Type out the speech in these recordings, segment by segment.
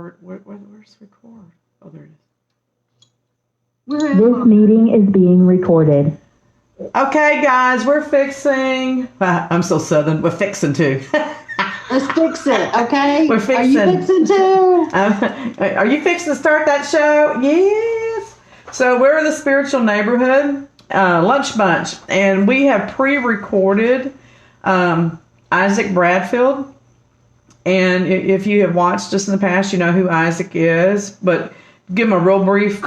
record. Where's record? Oh, there it is. This meeting is being recorded. Okay, guys, we're fixing. I'm so southern. We're fixing to. Let's fix it, okay? We're fixing. Are you fixing to? Are you fixing to start that show? Yes. So we're in the Spiritual Neighborhood Lunch Bunch, and we have pre-recorded Isaac Bradfield. And if you have watched us in the past, you know who Isaac is. But give him a real brief.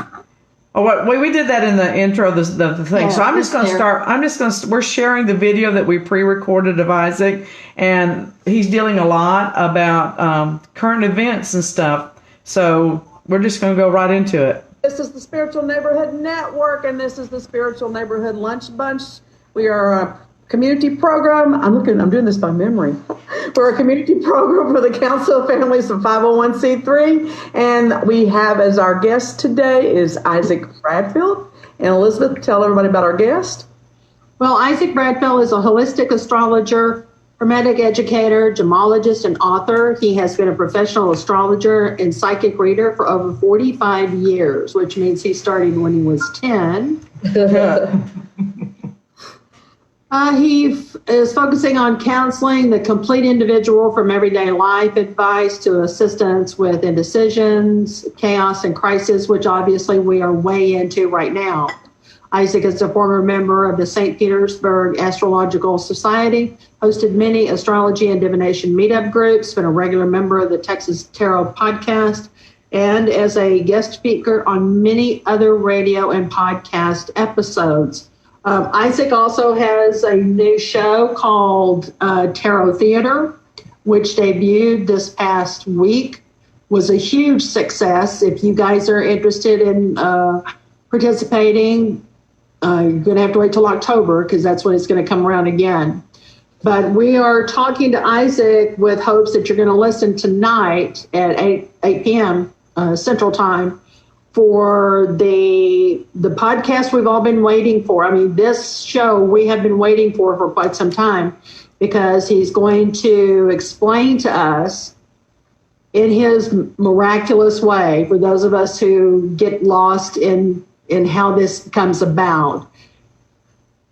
We did that in the intro of the thing. Yeah, so I'm just going to start. We're sharing the video that we pre-recorded of Isaac, and he's dealing a lot about current events and stuff. So we're just going to go right into it. This is the Spiritual Neighborhood Network, and this is the Spiritual Neighborhood Lunch Bunch. We are a community program. I'm doing this by memory. We're a community program for the Council of Families of 501c3, and we have as our guest today is Isaac Bradfield. And Elizabeth, tell everybody about our guest. Well, Isaac Bradfield is a holistic astrologer, hermetic educator, gemologist, and author. He has been a professional astrologer and psychic reader for over 45 years, which means he started when he was 10. He is focusing on counseling the complete individual from everyday life advice to assistance with indecisions, chaos, and crisis, which obviously we are way into right now. Isaac is a former member of the St. Petersburg Astrological Society, hosted many astrology and divination meetup groups, been a regular member of the Texas Tarot podcast, and as a guest speaker on many other radio and podcast episodes. Isaac also has a new show called Tarot Theater, which debuted this past week. Was a huge success. If you guys are interested in participating, you're going to have to wait till October because that's when it's going to come around again. But we are talking to Isaac with hopes that you're going to listen tonight at 8 p.m. Central Time for the podcast we've all been waiting for. I mean, this show we have been waiting for quite some time because he's going to explain to us in his miraculous way, for those of us who get lost in how this comes about,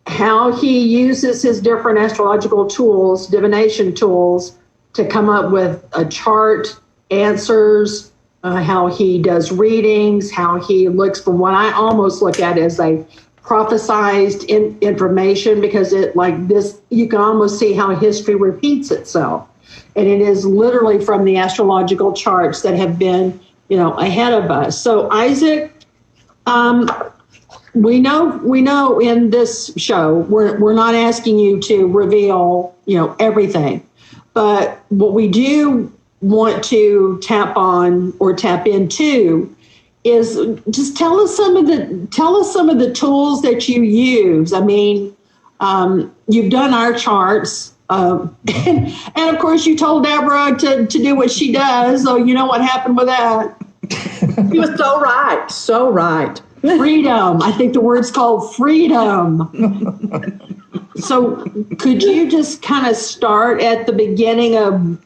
how he uses his different astrological tools, divination tools, to come up with a chart, answers, how he does readings, how he looks from what I almost look at as a prophesized information, because it like this, you can almost see how history repeats itself. And it is literally from the astrological charts that have been, ahead of us. So Isaac, we know in this show, we're not asking you to reveal, everything, but what we do want to tap on or tap into is just tell us some of the tools that you use. I mean, you've done our charts, and of course you told Deborah to do what she does. So you know what happened with that. He was so right. Freedom. I think the word's called freedom. So could you just kind of start at the beginning of...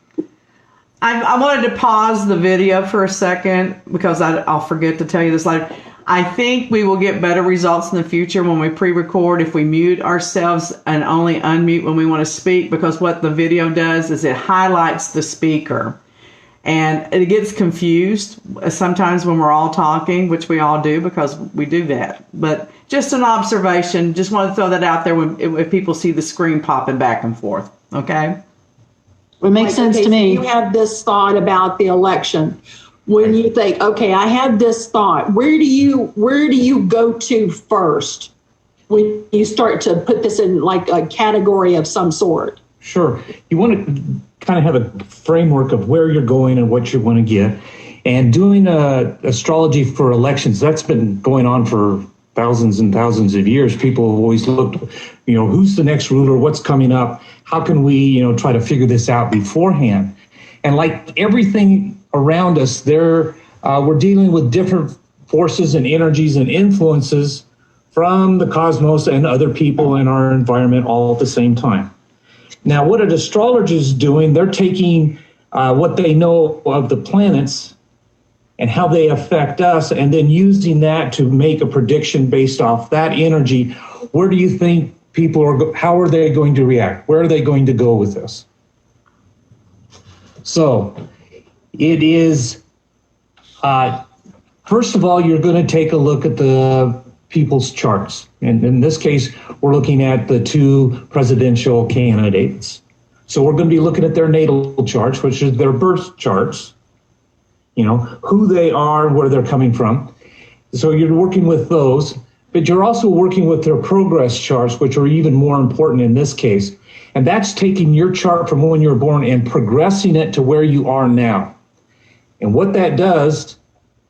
I wanted to pause the video for a second because I'll forget to tell you this later. I think we will get better results in the future when we pre-record if we mute ourselves and only unmute when we want to speak, because what the video does is it highlights the speaker. And it gets confused sometimes when we're all talking, which we all do because we do that. But just an observation, just want to throw that out there when people see the screen popping back and forth, okay? It makes sense to me. You have this thought about the election. When you think, okay, I have this thought, where do you go to first when you start to put this in like a category of some sort? Sure. You want to kind of have a framework of where you're going and what you want to get. And doing astrology for elections, that's been going on for thousands and thousands of years. People have always looked, who's the next ruler? What's coming up? How can we, try to figure this out beforehand? And like everything around us, we're dealing with different forces and energies and influences from the cosmos and other people in our environment all at the same time. Now, what an astrologer is doing, they're taking what they know of the planets and how they affect us, and then using that to make a prediction based off that energy. Where do you think people are, how are they going to react? Where are they going to go with this? So it is, first of all, you're going to take a look at the people's charts. And in this case, we're looking at the two presidential candidates. So we're going to be looking at their natal charts, which is their birth charts, you know, who they are, where they're coming from. So you're working with those, but you're also working with their progress charts, which are even more important in this case. And that's taking your chart from when you were born and progressing it to where you are now. And what that does,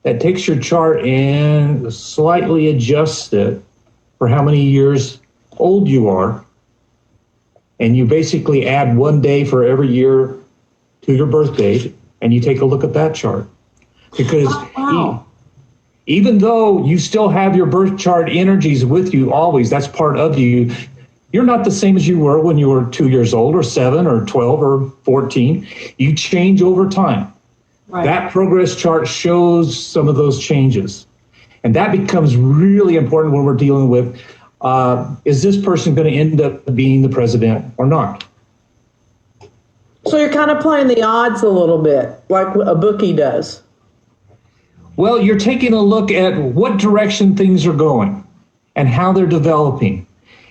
that takes your chart and slightly adjusts it for how many years old you are. And you basically add 1 day for every year to your birth date, and you take a look at that chart. Because even though you still have your birth chart energies with you always, that's part of you, you're not the same as you were when you were 2 years old or 7 or 12 or 14. You change over time. Right. That progress chart shows some of those changes. And that becomes really important when we're dealing with, is this person going to end up being the president or not? So you're kind of playing the odds a little bit, like a bookie does. Well, you're taking a look at what direction things are going and how they're developing.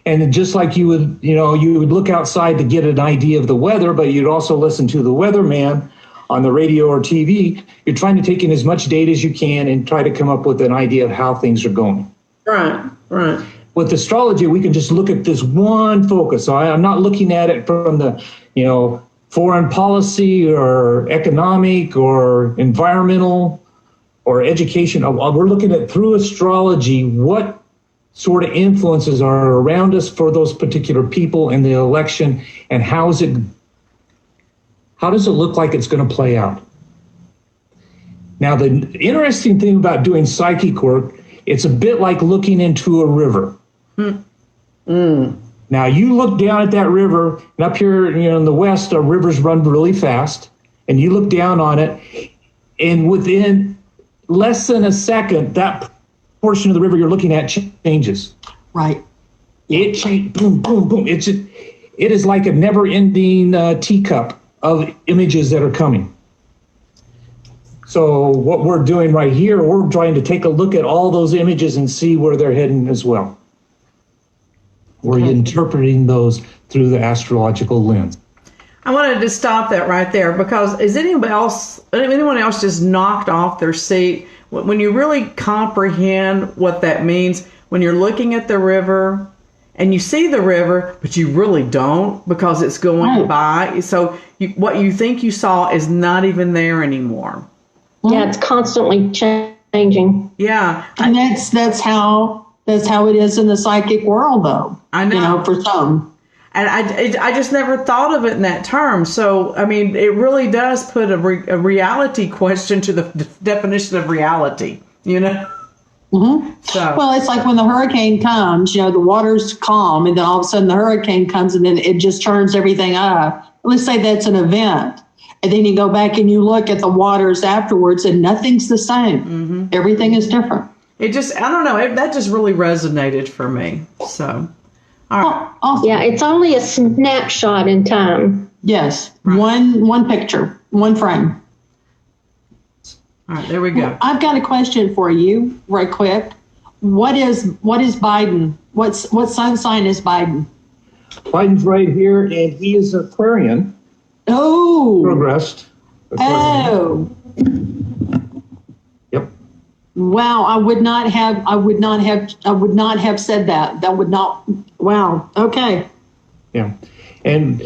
And just like you would look outside to get an idea of the weather, but you'd also listen to the weatherman on the radio or TV. You're trying to take in as much data as you can and try to come up with an idea of how things are going. Right, right. With astrology, we can just look at this one focus. So I'm not looking at it from the, foreign policy or economic or environmental or education. We're looking at, through astrology, what sort of influences are around us for those particular people in the election, and how does it look like it's going to play out? Now, the interesting thing about doing psychic work, it's a bit like looking into a river. Now, you look down at that river, and up here, in the West, our rivers run really fast, and you look down on it, and within less than a second, that portion of the river you're looking at changes. Right. It changes, boom, boom, boom. It is like a never-ending teacup of images that are coming. So what we're doing right here, we're trying to take a look at all those images and see where they're heading as well. We're interpreting those through the astrological lens. I wanted to stop that right there, because is anyone else just knocked off their seat when you really comprehend what that means? When you're looking at the river and you see the river, but you really don't, because it's going by. So what you think you saw is not even there anymore. Yeah, it's constantly changing. Yeah, and that's how it is in the psychic world, though. I know, for some. And I just never thought of it in that term. So, I mean, it really does put a reality question to the definition of reality, Mm-hmm. So, well, it's like when the hurricane comes, the water's calm, and then all of a sudden the hurricane comes, and then it just turns everything up. Let's say that's an event. And then you go back and you look at the waters afterwards, and nothing's the same. Mm-hmm. Everything is different. It just, I don't know, that just really resonated for me. So, all right. Awesome. Yeah, it's only a snapshot in time. Yes, right. One picture, one frame. All right, there we go. Well, I've got a question for you, right quick. What is Biden? What sun sign is Biden? Biden's right here, and he is Aquarian. Oh, Progressed. Aquarian. Oh. Yep. Wow, I would not have said that. That would not. Wow. Okay. Yeah, and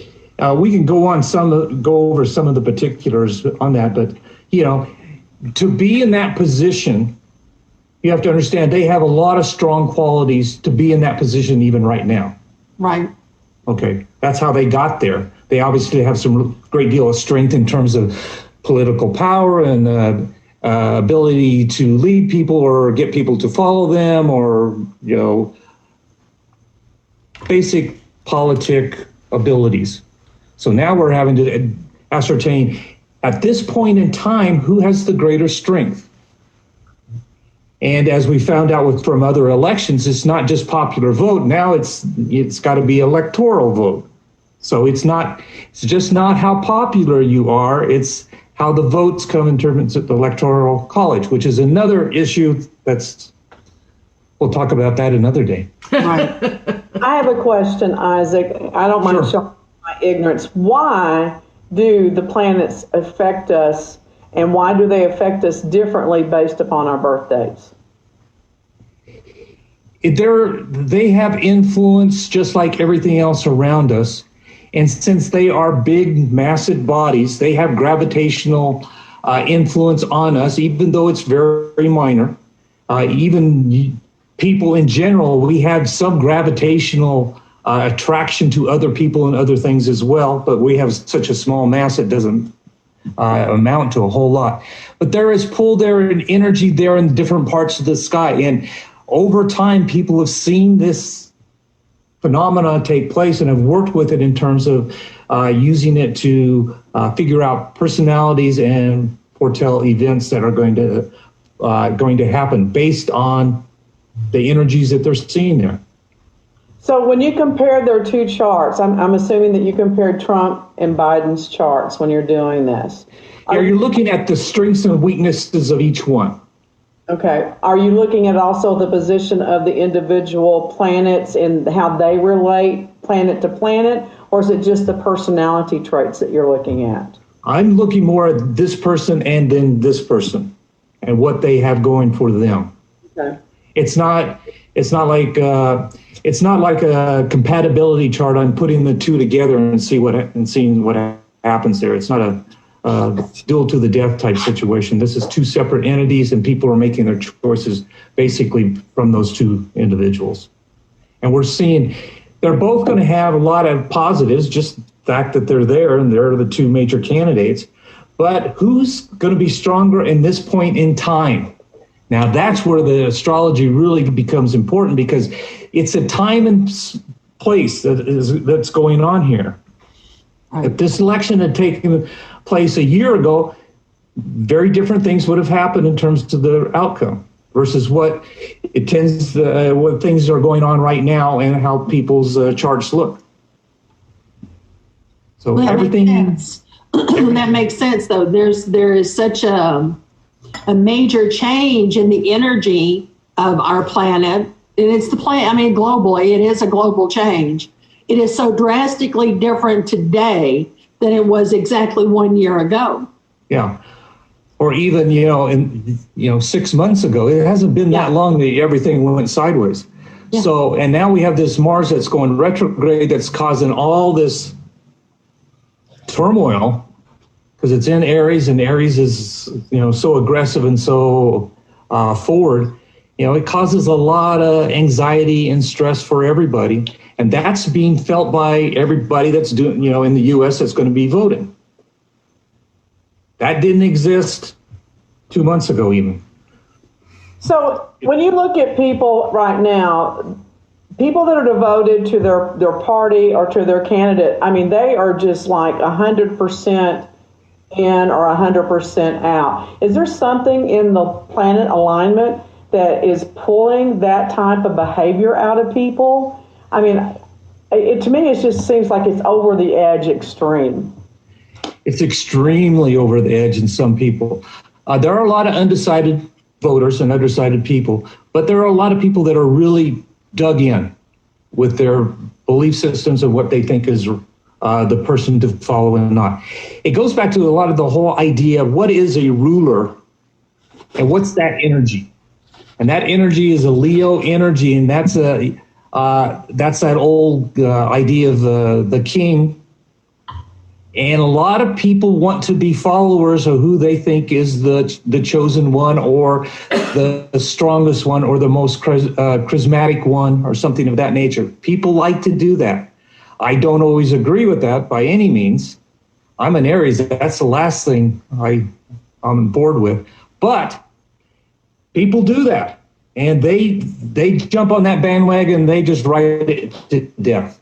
we can go over some of the particulars on that, but to be in that position, you have to understand they have a lot of strong qualities to be in that position even right now. Right. Okay, that's how they got there. They obviously have some great deal of strength in terms of political power and ability to lead people or get people to follow them, or basic politic abilities. So now we're having to ascertain at this point in time who has the greater strength. And as we found out from other elections, it's not just popular vote. Now it's got to be electoral vote. So it's just not how popular you are. It's how the votes come in terms of the electoral college, which is another issue we'll talk about that another day. Right. I have a question, Isaac. I don't mind showing my ignorance. Why do the planets affect us, and why do they affect us differently based upon our birth dates? They have influence just like everything else around us. And since they are big, massive bodies, they have gravitational influence on us, even though it's very minor. Even people in general, we have some gravitational attraction to other people and other things as well, but we have such a small mass it doesn't amount to a whole lot. But there is pull there and energy there in different parts of the sky. And over time, people have seen this phenomena take place and have worked with it in terms of using it to figure out personalities and foretell events that are going to happen based on the energies that they're seeing there. So when you compare their two charts, I'm assuming that you compared Trump and Biden's charts when you're doing this. You're looking at the strengths and weaknesses of each one. Okay. Are you looking at also the position of the individual planets and how they relate planet to planet, or is it just the personality traits that you're looking at? I'm looking more at this person and then this person and what they have going for them. Okay. It's not like a compatibility chart. I'm putting the two together and seeing what happens there. It's not a duel to the death type situation. This is two separate entities, and people are making their choices basically from those two individuals. And we're seeing they're both going to have a lot of positives, just the fact that they're there and they're the two major candidates. But who's going to be stronger in this point in time? Now, that's where the astrology really becomes important, because it's a time and place that's going on here. If this election had taken place a year ago, very different things would have happened in terms of the outcome versus what things are going on right now and how people's charts look. So well, everything that makes sense, though. There is such a major change in the energy of our planet, and it's globally, it is a global change. It is so drastically different today than it was exactly 1 year ago. Yeah. Or even, 6 months ago. It hasn't been that long that everything went sideways. Yeah. So, and now we have this Mars that's going retrograde that's causing all this turmoil because it's in Aries, and Aries is, so aggressive and so forward. It causes a lot of anxiety and stress for everybody. And that's being felt by everybody that's doing, in the U.S. that's going to be voting. That didn't exist 2 months ago, even. So when you look at people right now, people that are devoted to their party or to their candidate, they are just like 100% in or 100% out. Is there something in the planet alignment that is pulling that type of behavior out of people? To me, it just seems like it's over the edge extreme. It's extremely over the edge in some people. There are a lot of undecided voters and undecided people, but there are a lot of people that are really dug in with their belief systems and what they think is the person to follow and not. It goes back to a lot of the whole idea of what is a ruler and what's that energy. And that energy is a Leo energy, and that's that old idea of the king. And a lot of people want to be followers of who they think is the chosen one, or the strongest one, or the most charismatic one, or something of that nature. People like to do that. I don't always agree with that by any means. I'm an Aries. That's the last thing I'm on board with. But people do that, and they jump on that bandwagon. They just ride it to death.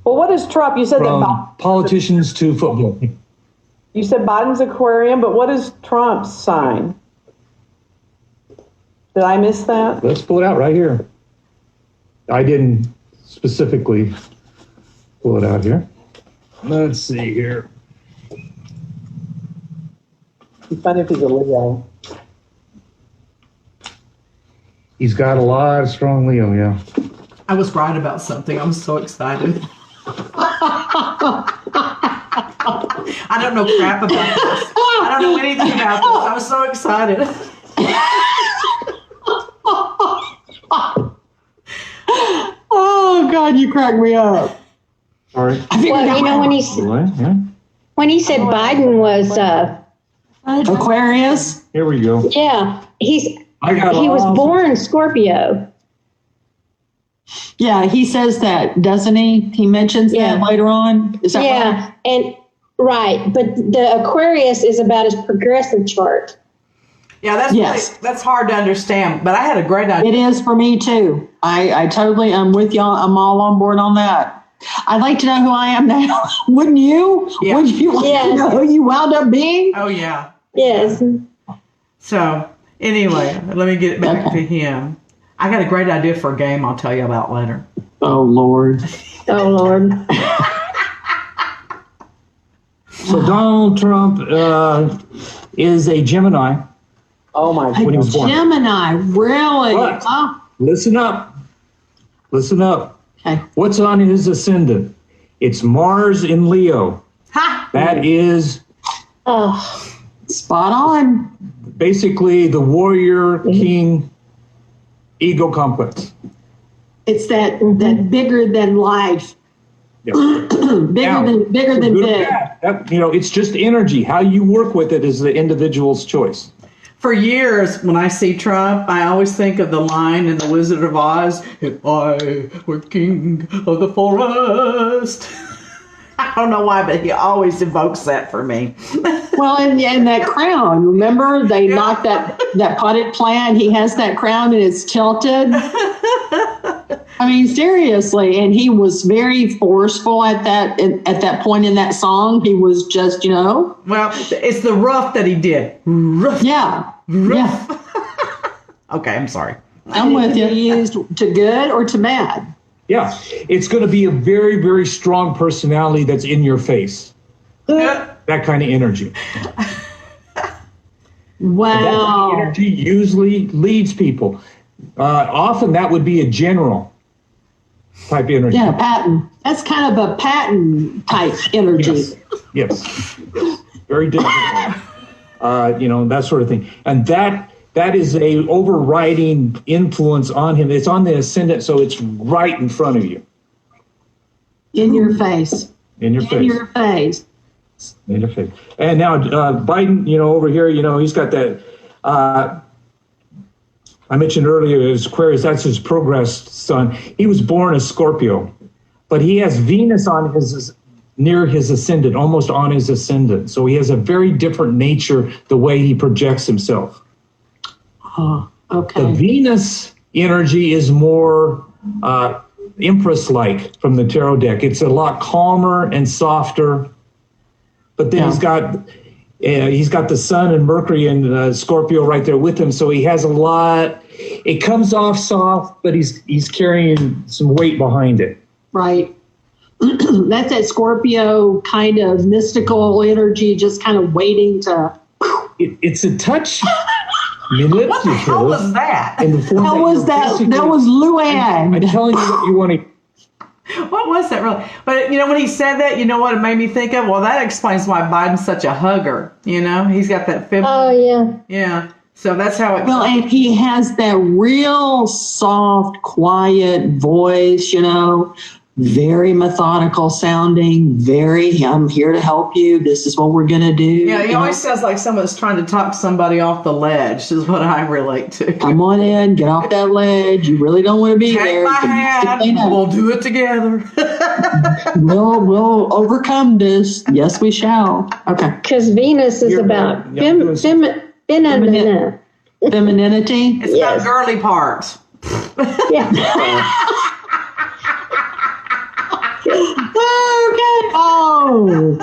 Well, what is Trump? You said that politicians to football. You said Biden's Aquarium, but what is Trump's sign? Did I miss that? Let's pull it out right here. I didn't specifically pull it out here. Let's see here. It's funny if he's a Leo. He's got a lot of strong Leo, yeah. I was right about something. I'm so excited. I don't know crap about this. I don't know anything about this. I was so excited. Oh God, you cracked me up. Sorry. Well, you know, when he said Biden was, Aquarius. Here we go. yeah, he I was born Scorpio. Yeah, he says that, doesn't he? He mentions that later on. Is that right? Yeah, and right, but the Aquarius is about his progressive chart. Yeah, that's Yes. really, that's hard to understand. But I had a great idea. It is for me too. I totally, I'm with y'all. I'm all on board on that. I'd like to know who I am now. Wouldn't you? Yeah. Would you like to know who you wound up being? Oh yeah. Yes. So anyway, let me get it back to him. I got a great idea for a game I'll tell you about later. Oh Lord. Oh Lord. So Donald Trump is a Gemini. Oh my When he was born. Gemini, really? But- Oh, Listen up. Listen up. okay. What's on his ascendant? It's Mars in Leo. Ha! That is Oh, Spot on. basically the warrior king ego complex. It's that bigger than life. Yeah. bigger than Good or big. bad, that, it's just energy. How you work with it is the individual's choice. For years, when I see Trump, I always think of the line in The Wizard of Oz, "If I were king of the forest." I don't know why, but he always evokes that for me. Well, and that crown, remember they knocked that potted plant. He has that crown and it's tilted. I mean, seriously, and he was very forceful at that point in that song. He was just, Well, it's the rough that he did. Rough. yeah. Okay, I'm sorry. I'm with you. Used to good or to bad. Yeah. It's going to be a very, very strong personality that's in your face. Yeah. That kind of energy. Wow. That kind of energy usually leads people. Often that would be a general type energy. Yeah, Patton. That's kind of a Patton type energy. Yes. Very different. That sort of thing. And that is a overriding influence on him. It's on the ascendant, so it's right in front of you. In your face. In your In face. your face. In your face. And now Biden, over here, he's got that. I mentioned earlier his Aquarius. That's his progress son. He was born a Scorpio, but he has Venus on near his ascendant, almost on his ascendant. So he has a very different nature the way he projects himself. Oh, The okay. Venus energy is more Empress-like from the tarot deck. It's a lot calmer and softer. But then he's got the Sun and Mercury and Scorpio right there with him, so he has a lot. It comes off soft, but he's carrying some weight behind it. Right. That's that Scorpio kind of mystical energy, just kind of waiting to. It's a touch manipulative. What the hell was that? in the form How was you're that? basically- That was Luann. I'm telling you what you want to. What was that really? But when he said that, what it made me think of? Well, that explains why Biden's such a hugger. He's got that feminine. oh yeah. Yeah. So that's how it. Well, and he has that real soft, quiet voice, very methodical sounding, I'm here to help you. This is what we're going to do. Yeah, he always sounds like someone that's trying to talk somebody off the ledge, is what I relate to. Come on in, get off that ledge. You really don't want to be Take there. my hand, we'll do it together. We'll overcome this. Yes, we shall. Okay. Because Venus is You're about right. Yeah, I'm doing feminine. Femininity. It's Yes. about girly parts. Yeah. Okay. Oh.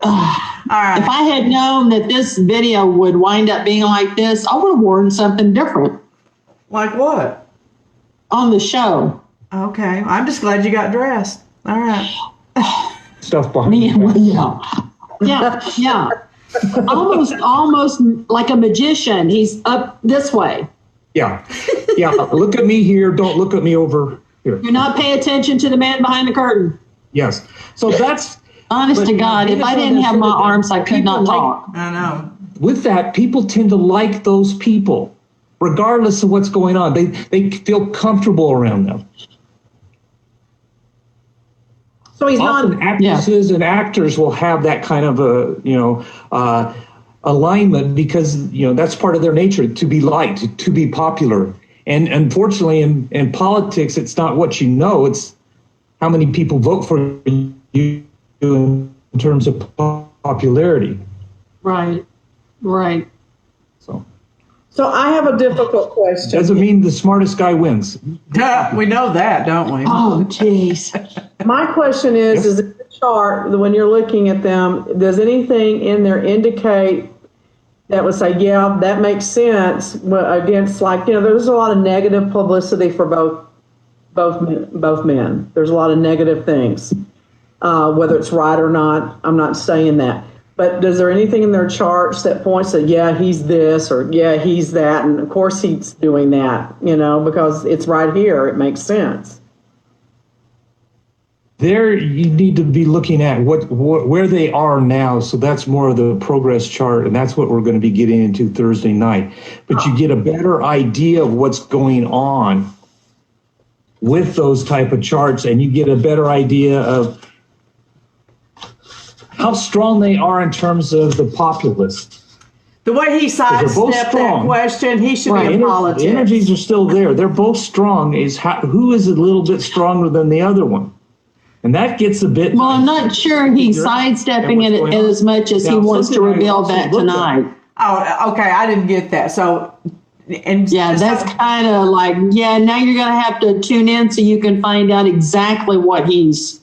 All right. If I had known that this video would wind up being like this, I would have worn something different. Like what? on the show. Okay. I'm just glad you got dressed. All right. Stuff behind Me, your back. yeah. Almost like a magician. He's up this way. Yeah. Look at me here. Don't look at me over here. You're not paying attention to the man behind the curtain. Yes. So that's Honest to God, if I didn't have my arms, I could not talk. I know. with that, people tend to like those people, regardless of what's going on. They feel comfortable around them. So he's Often not. actresses and actors will have that kind of alignment because that's part of their nature, to be liked, to be popular. And unfortunately, in politics, it's not what you know; it's how many people vote for you in terms of popularity. Right. So I have a difficult question. Doesn't mean the smartest guy wins. We know that, don't we? Oh, jeez. My question is in the chart, when you're looking at them, does anything in there indicate that would say, yeah, that makes sense against, like, there's a lot of negative publicity for both men. There's a lot of negative things, whether it's right or not. I'm not saying that. But is there anything in their charts that points to, yeah, he's this or yeah, he's that? And of course he's doing that, because it's right here. It makes sense. There, you need to be looking at where they are now. So that's more of the progress chart, and that's what we're going to be getting into Thursday night. But you get a better idea of what's going on with those type of charts, and you get a better idea of how strong they are in terms of the populace. The way he sidestepped that question, he should be in politics. The energies are still there. They're both strong. Who is a little bit stronger than the other one? And that gets a bit... Well, I'm not sure he's sidestepping it as much as he wants to reveal that tonight. Oh, okay. I didn't get that. So... that's kind of like, now you're going to have to tune in so you can find out exactly what he's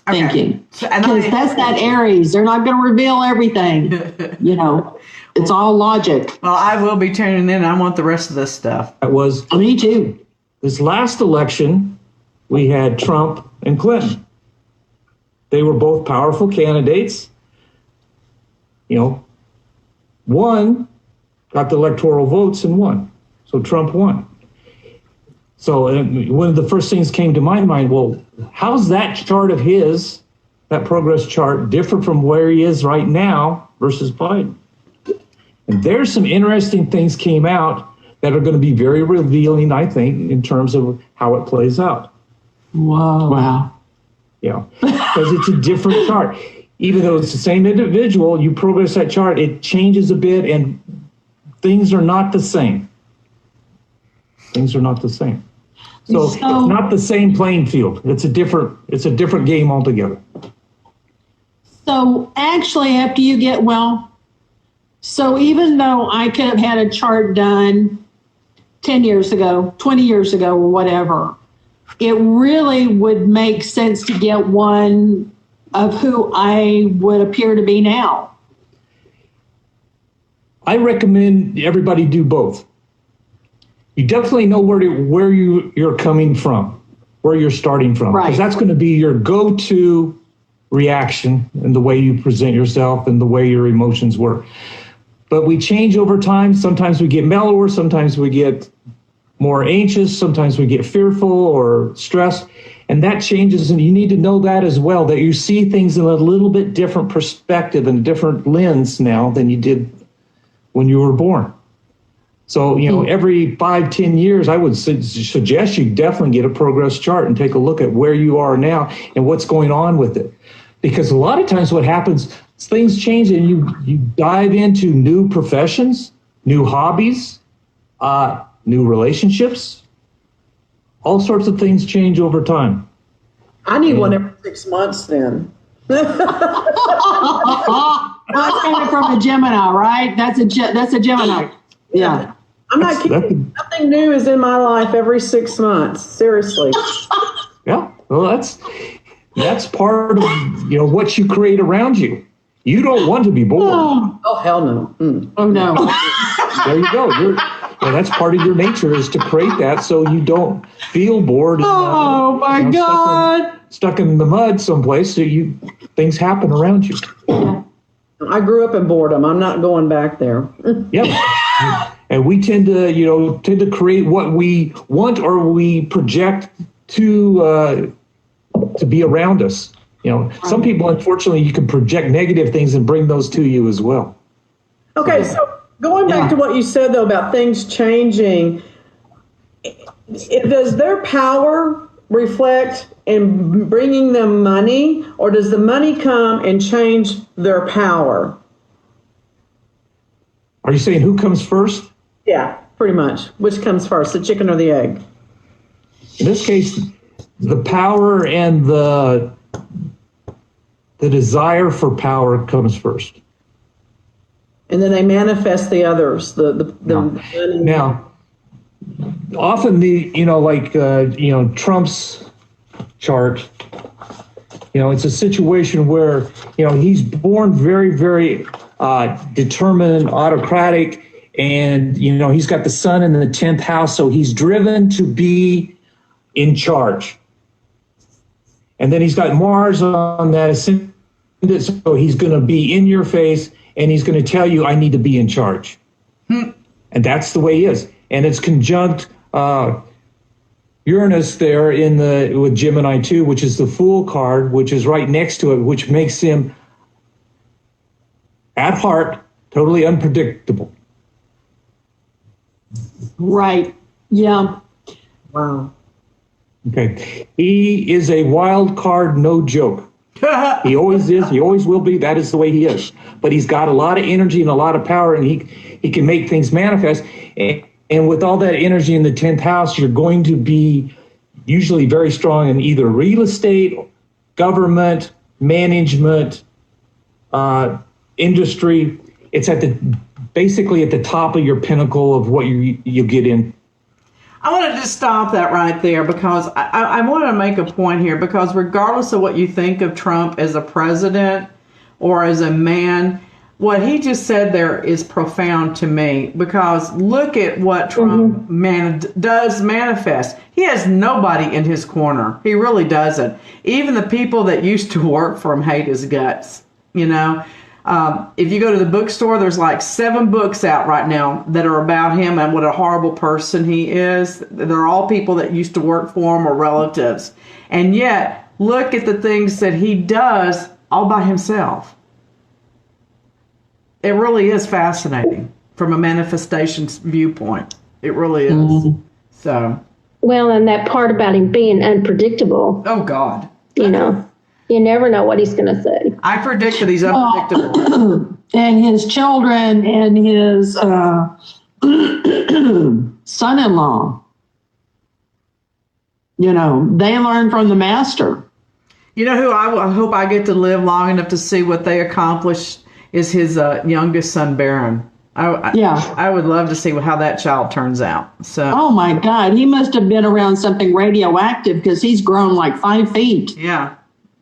thinking. Because that's that Aries. They're not going to reveal everything. It's all logic. Well, I will be tuning in. I want the rest of this stuff. That was... Me too. This last election, we had Trump and Clinton. They were both powerful candidates. One got the electoral votes and won. So Trump won. So one of the first things came to my mind, well, how's that chart of his, that progress chart, different from where he is right now versus Biden? And there's some interesting things came out that are going to be very revealing, I think, in terms of how it plays out. Wow. Yeah, because it's a different chart. Even though it's the same individual, you progress that chart, it changes a bit and things are not the same. So it's not the same playing field. It's a different game altogether. So actually, after you get, so even though I could have had a chart done 10 years ago, 20 years ago, or whatever, it really would make sense to get one of who I would appear to be now. I recommend everybody do both. You definitely know where you're coming from, where you're starting from, because that's going to be your go-to reaction and the way you present yourself and the way your emotions work. But we change over time. Sometimes we get mellower, sometimes we get more anxious, sometimes we get fearful or stressed, and that changes, and you need to know that as well, that you see things in a little bit different perspective and a different lens now than you did when you were born. So, every 5-10 years, I would suggest you definitely get a progress chart and take a look at where you are now and what's going on with it. Because a lot of times what happens is things change and you dive into new professions, new hobbies, new relationships, all sorts of things change over time. I need one every 6 months then. That's coming from a Gemini, right? That's a Gemini. Yeah. I'm not kidding. Nothing new is in my life every 6 months. Seriously. Yeah. Well, that's part of what you create around you. You don't want to be bored. Oh hell no. Oh no. There you go. And that's part of your nature, is to create that so you don't feel bored. Oh my God. Stuck in the mud someplace, so things happen around you. I grew up in boredom. I'm not going back there. Yep. And we tend to create what we want or we project to be around us. Some people, unfortunately, you can project negative things and bring those to you as well. Okay, so going back to what you said, though, about things changing, does their power reflect in bringing them money, or does the money come and change their power? Are you saying who comes first? Yeah, pretty much. Which comes first, the chicken or the egg? In this case, the power and the desire for power comes first. And then they manifest the others. Now, often Trump's chart, it's a situation where, he's born very, very determined, autocratic, and, he's got the sun in the 10th house, so he's driven to be in charge. And then he's got Mars on that ascendant, so he's going to be in your face, and he's going to tell you, I need to be in charge. And that's the way he is. And it's conjunct Uranus there with Gemini 2, which is the Fool card, which is right next to it, which makes him, at heart, totally unpredictable. Right. Yeah. Wow. Okay. He is a wild card, no joke. He always is. He always will be. That is the way he is. But he's got a lot of energy and a lot of power, and he can make things manifest. And with all that energy in the 10th house, you're going to be usually very strong in either real estate, government, management, industry. It's basically at the top of your pinnacle of what you get in. I want to just stop that right there, because I want to make a point here, because regardless of what you think of Trump as a president or as a man, what he just said there is profound to me, because look at what Trump does manifest. He has nobody in his corner. He really doesn't. Even the people that used to work for him hate his guts, If you go to the bookstore, there's like 7 books out right now that are about him and what a horrible person he is. They're all people that used to work for him or relatives. And yet, look at the things that he does all by himself. It really is fascinating from a manifestation viewpoint. It really is. So. Well, and that part about him being unpredictable. Oh, God. You never know what he's going to say. I predict that he's unpredictable. And his children and his son-in-law, they learn from the master. You know who I hope I get to live long enough to see what they accomplished is his youngest son, Barron. I would love to see how that child turns out. So. Oh, my God. He must have been around something radioactive, because he's grown like 5 feet. Yeah.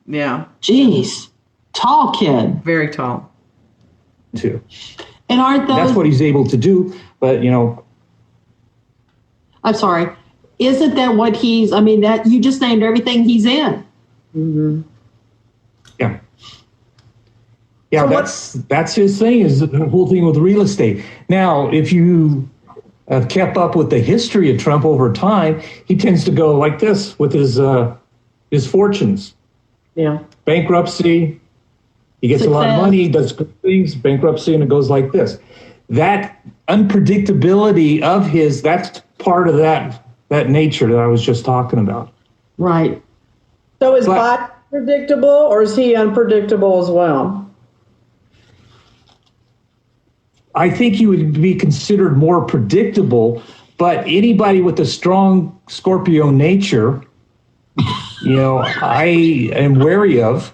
Yeah. Jeez. Tall kid. Very tall. Too. And aren't those... That's what he's able to do, but, I'm sorry. Isn't that what that you just named everything he's in. Mm-hmm. Yeah. Yeah, so that's his thing, is the whole thing with real estate. Now, if you have kept up with the history of Trump over time, he tends to go like this with his fortunes. Yeah. Bankruptcy, he gets a lot of money, he does good things, bankruptcy, and it goes like this. That unpredictability of his, that's part of that nature that I was just talking about. Right. So is Biden predictable, or is he unpredictable as well? I think he would be considered more predictable, but anybody with a strong Scorpio nature, I am wary of.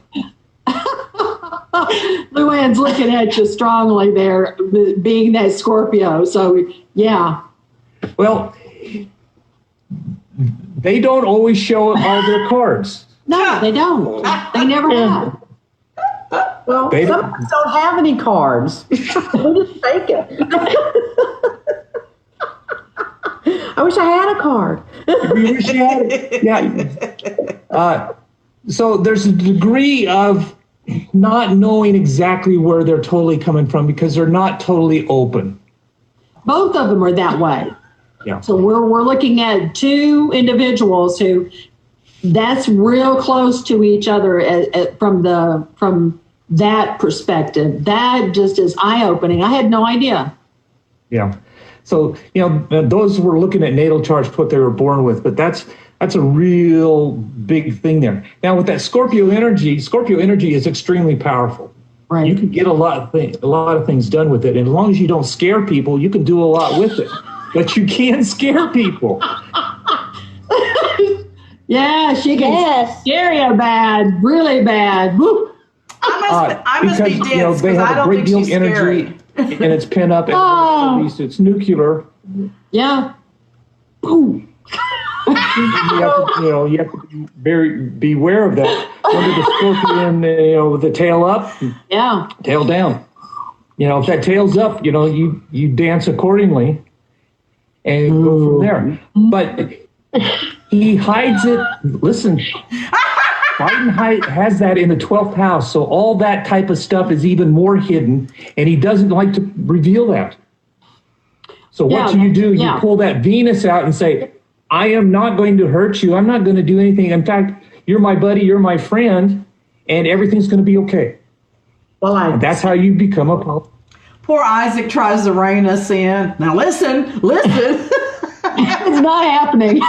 Luann's looking at you strongly there, being that Scorpio. So, yeah. Well, they don't always show all their cards. No, they don't. They never have. Well, some of us don't have any cards. We just fake it. wish I had a card. You wish you had it. Yeah. So there's a degree of not knowing exactly where they're totally coming from because they're not totally open. Both of them are that way. Yeah. So we're looking at two individuals who that's real close to each other from that perspective. That just is eye-opening. I had no idea. Yeah. So, those were looking at natal charts, what they were born with, but that's a real big thing there. Now, with that Scorpio energy is extremely powerful. Right. You can get a lot of things done with it. And as long as you don't scare people, you can do a lot with it. But you can't scare people. Yeah, she can scare you bad, really bad. Woo. I must be dense they because I have a don't great think deal of she's energy, scary. and it's pent up. Oh. At least it's nuclear. Yeah. Boom. You have to be very beware of that. Under the scorpion, with the tail up, Yeah. tail down. If that tail's up, you dance accordingly and go from there. But he hides it. Listen, Biden has that in the 12th house, so all that type of stuff is even more hidden, and he doesn't like to reveal that. So what do? You pull that Venus out and say, I am not going to hurt you. I'm not going to do anything. In fact, you're my buddy, you're my friend, and everything's going to be okay. Well, And that's how you become a power. Poor Isaac tries to rein us in. Now listen. It's not happening.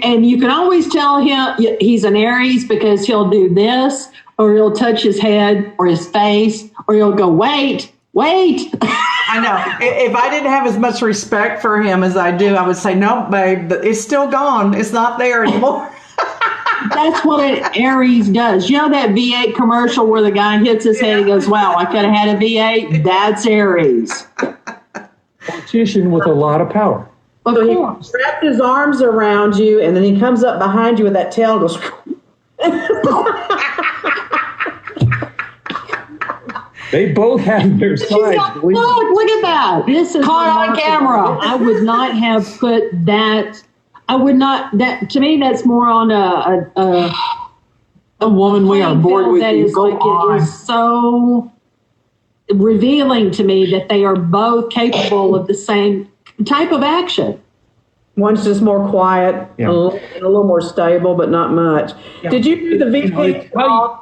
And you can always tell him he's an Aries because he'll do this, or he'll touch his head or his face, or he'll go, wait. I know. If I didn't have as much respect for him as I do, I would say, no, babe, it's still gone. It's not there anymore. That's what an Aries does. You know that V8 commercial where the guy hits his head and goes, wow, I could have had a V8? That's Aries. Politician with a lot of power. Of So course. he wrapped his arms around you, and then he comes up behind you with that tail and goes. They both have their sides. Look at that. This is caught on camera. I would not have put that. I would not. That to me, that's more on a woman we are bored with that you. is Go like on. it is so revealing to me that they are both capable of the same type of action. One's just more quiet, Yeah. a little more stable, but not much. Yeah. Did you do the VP?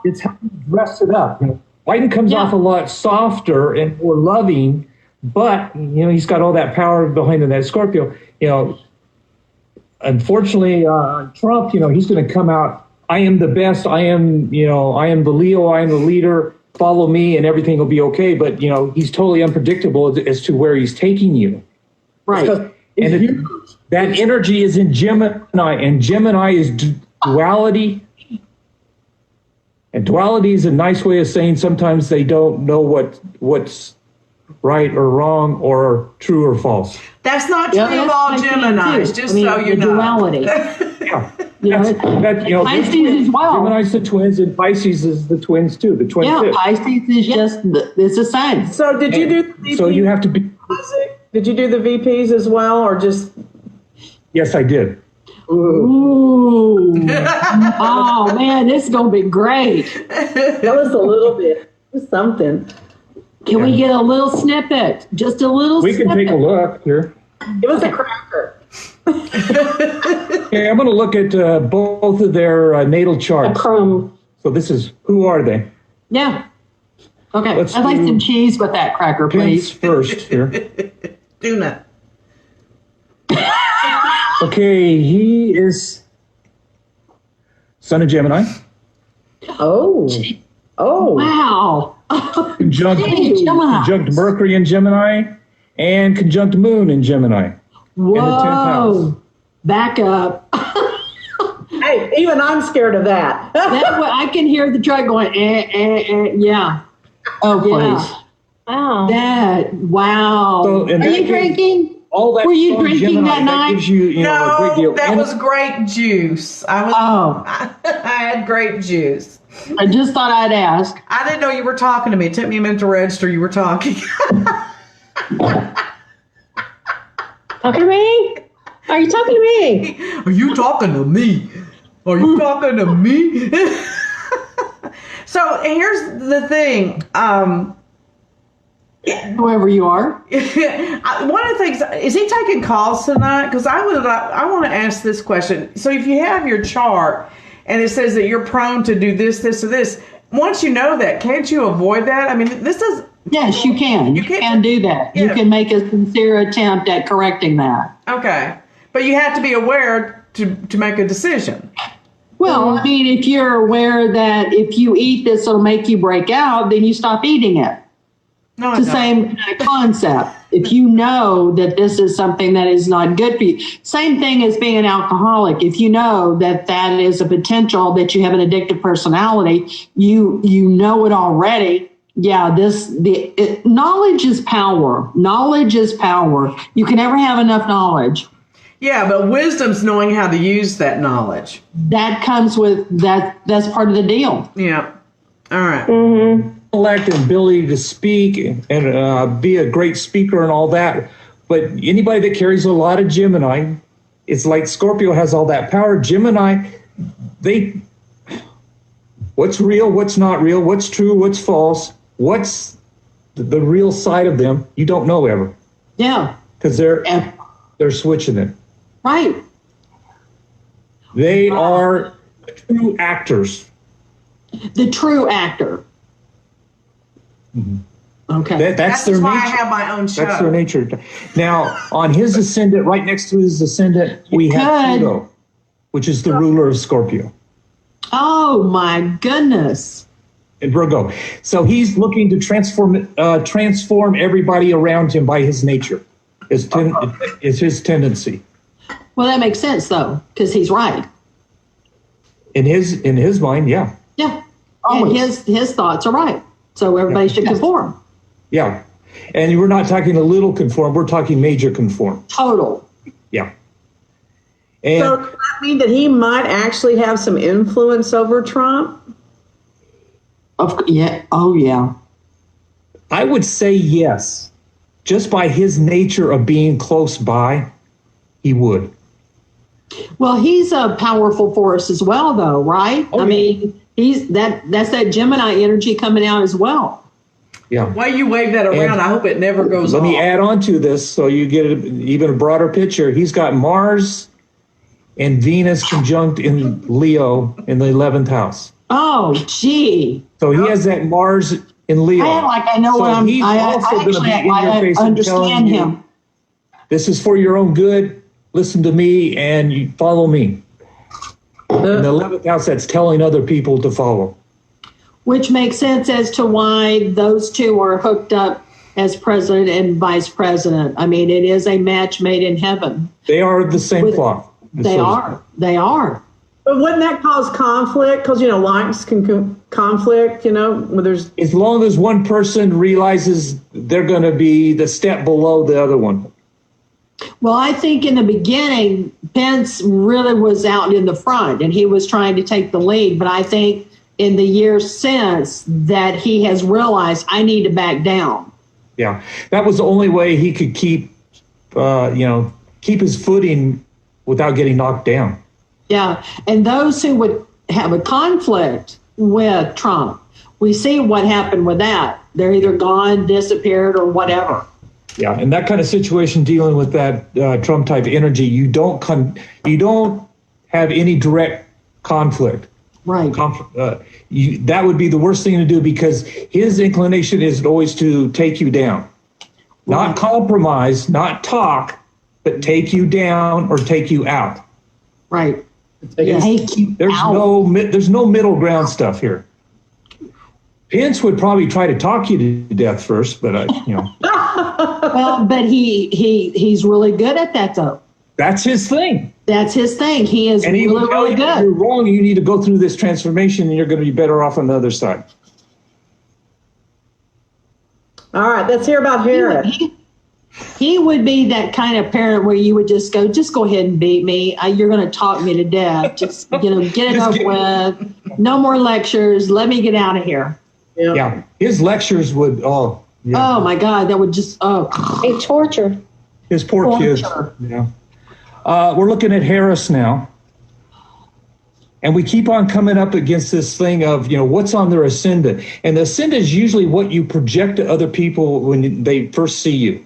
It's how you dress it up. Biden comes off a lot softer and more loving, but he's got all that power behind him, that Scorpio. Unfortunately, Trump, he's going to come out. I am the best. I am the Leo. I am the leader. Follow me, and everything will be okay. But he's totally unpredictable as to where he's taking you. Right. And that energy is in Gemini, and Gemini is duality. And duality is a nice way of saying sometimes they don't know what's right or wrong or true or false. That's not true of all Geminis, just so you know. Duality. Yeah. Pisces as well. Gemini's the twins, and Pisces is the twins too. The twins. Yeah, Pisces is it's the same. So did you do the VP? So you have to be. Did you do the VPs as well, or just? Yes, I did. Ooh. Oh man, this is gonna be great. Tell us a little bit. Something. Can we get a little snippet? Just a little We snippet. can take a look here. Give us a cracker. Okay, I'm going to look at both of their natal charts. Crumb. So this is, who are they? Yeah. Okay. Let's I'd like do some cheese with that cracker, Pence please. first here. Do not. Okay, he is son of Gemini. Oh. Wow. Conjunct Mercury in Gemini and conjunct Moon in Gemini. In the 10th house. Whoa. Back up. Hey, even I'm scared of that. That way I can hear the truck going, yeah. Oh, Yeah. Wow. Wow. So, in Are that you case, drinking? All that Were you strong drinking Gemini, that night? gives you, a great deal. No, that And was grape juice. I had grape juice. I just thought I'd ask. I didn't know you were talking to me. It took me a minute to register you were talking. Talking to me? Are you talking to me? Are you talking to me? Are you talking to me? So here's the thing. Whoever you are. One of the things, is he taking calls tonight? Because I want to ask this question. So if you have your chart and it says that you're prone to do this, this, or this, once you know that, can't you avoid that? I mean, this is... Yes, you can. You can do that. Yeah. You can make a sincere attempt at correcting that. Okay. But you have to be aware to make a decision. Well, I mean, if you're aware that if you eat this, it'll make you break out, then you stop eating it. No, It's the same concept. If you know that this is something that is not good for you, same thing as being an alcoholic. If you know that that is a potential, that you have an addictive personality, you know it already. Yeah, knowledge is power. Knowledge is power. You can never have enough knowledge. Yeah, but wisdom's knowing how to use that knowledge. That comes with that. That's part of the deal. Yeah. All right. Intellect and ability to speak and be a great speaker and all that. But anybody that carries a lot of Gemini, it's like Scorpio has all that power. Gemini, what's real, what's not real, what's true, what's false, what's the real side of them, you don't know ever. Yeah. Because they're switching it. Right. They are true actors. The true actor. Okay. That's That's their why nature. I have my own show. That's their nature. Now, on his ascendant, right next to his ascendant, we have Pluto, which is the ruler of Scorpio. Oh my goodness. And Virgo. So he's looking to transform everybody around him by his nature. It's his tendency. Well, that makes sense though, because he's right. In his mind, yeah. Yeah. And his thoughts are right. So everybody should conform. Yeah. And we're not talking a little conform, we're talking major conform. Total. Yeah. And So does that mean that he might actually have some influence over Trump? Yeah. Oh yeah. I would say yes. Just by his nature of being close by, he would. Well, he's a powerful force as well though, right? Oh, I mean, that's that Gemini energy coming out as well. Yeah. Why you wave that around? And I hope it never goes Let off. me add on to this so you get even a broader picture. He's got Mars and Venus conjunct in Leo in the 11th house. Oh, gee. So he has that Mars in Leo. I know so what I'm. He's also going to be in your face and telling understand you, him. this is for your own good. Listen to me and you follow me. In the 11th house, that's telling other people to follow. Which makes sense as to why those two are hooked up as president and vice president. I mean, it is a match made in heaven. They are the same cloth. They are. They are. But wouldn't that cause conflict? Because, likes can conflict, when there's... As long as one person realizes they're going to be the step below the other one. Well, I think in the beginning, Pence really was out in the front and he was trying to take the lead. But I think in the years since that he has realized I need to back down. Yeah, that was the only way he could keep his footing without getting knocked down. Yeah, and those who would have a conflict with Trump, we see what happened with that. They're either gone, disappeared, or whatever. Yeah, and that kind of situation dealing with that Trump type energy, you don't have any direct conflict. Right. That would be the worst thing to do because his inclination is always to take you down, not compromise, not talk, but take you down or take you out. Right. There's no middle ground stuff here. Pence would probably try to talk you to death first, but Well, but he's really good at that though. That's his thing. That's his thing. He is And he really, will tell really you, good. if you're wrong, you need to go through this transformation and you're going to be better off on the other side. All right, let's hear about Harris. He would be that kind of parent where you would just go ahead and beat me. You're going to talk me to death. Just, get it over with. No more lectures. Let me get out of here. Yeah. His lectures would, Oh my God. That would just, A torture. His poor kids. Torture. Yeah. we're looking at Harris now. And we keep on coming up against this thing of, what's on their ascendant. And the ascendant is usually what you project to other people when they first see you.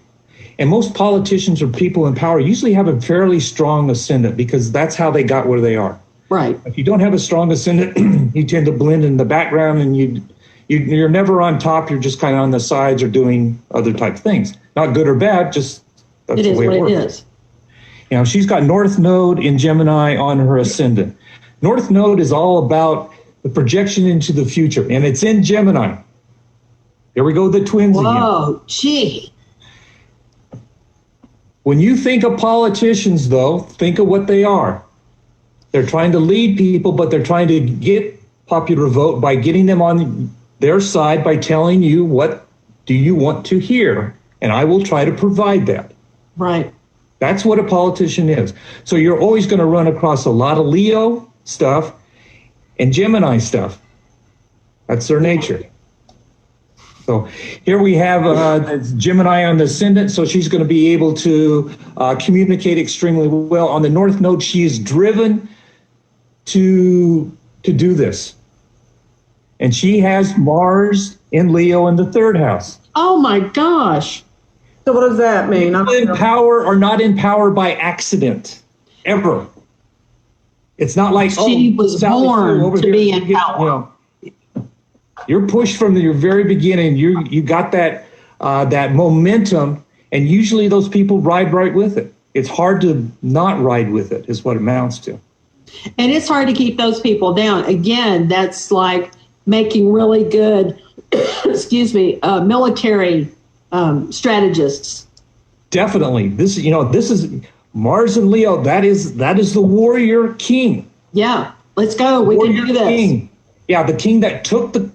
And most politicians or people in power usually have a fairly strong ascendant because that's how they got where they are. Right. If you don't have a strong ascendant, you tend to blend in the background and you're never on top. You're just kind of on the sides or doing other type things. Not good or bad, just that's the way it works. It is. She's got North Node in Gemini on her ascendant. North Node is all about the projection into the future, and it's in Gemini. Here we go, the twins again. Oh, gee. When you think of politicians, though, think of what they are. They're trying to lead people, but they're trying to get popular vote by getting them on their side by telling you what do you want to hear, and I will try to provide that. Right. That's what a politician is. So you're always going to run across a lot of Leo stuff and Gemini stuff. That's their nature. So here we have Gemini on the ascendant, so she's going to be able to communicate extremely well. On the North Node, she is driven to do this. And she has Mars in Leo in the 3rd house. Oh my gosh. So what does that mean? People in power are not in power by accident, ever. It's not like she was born to be in power. You're pushed from your very beginning. You got that momentum, and usually those people ride right with it. It's hard to not ride with it, is what it amounts to. And it's hard to keep those people down. Again, that's like making really good, military strategists. Definitely, this is Mars and Leo. That is the warrior king. Yeah, let's go. We can do this. King. Yeah, the king that took the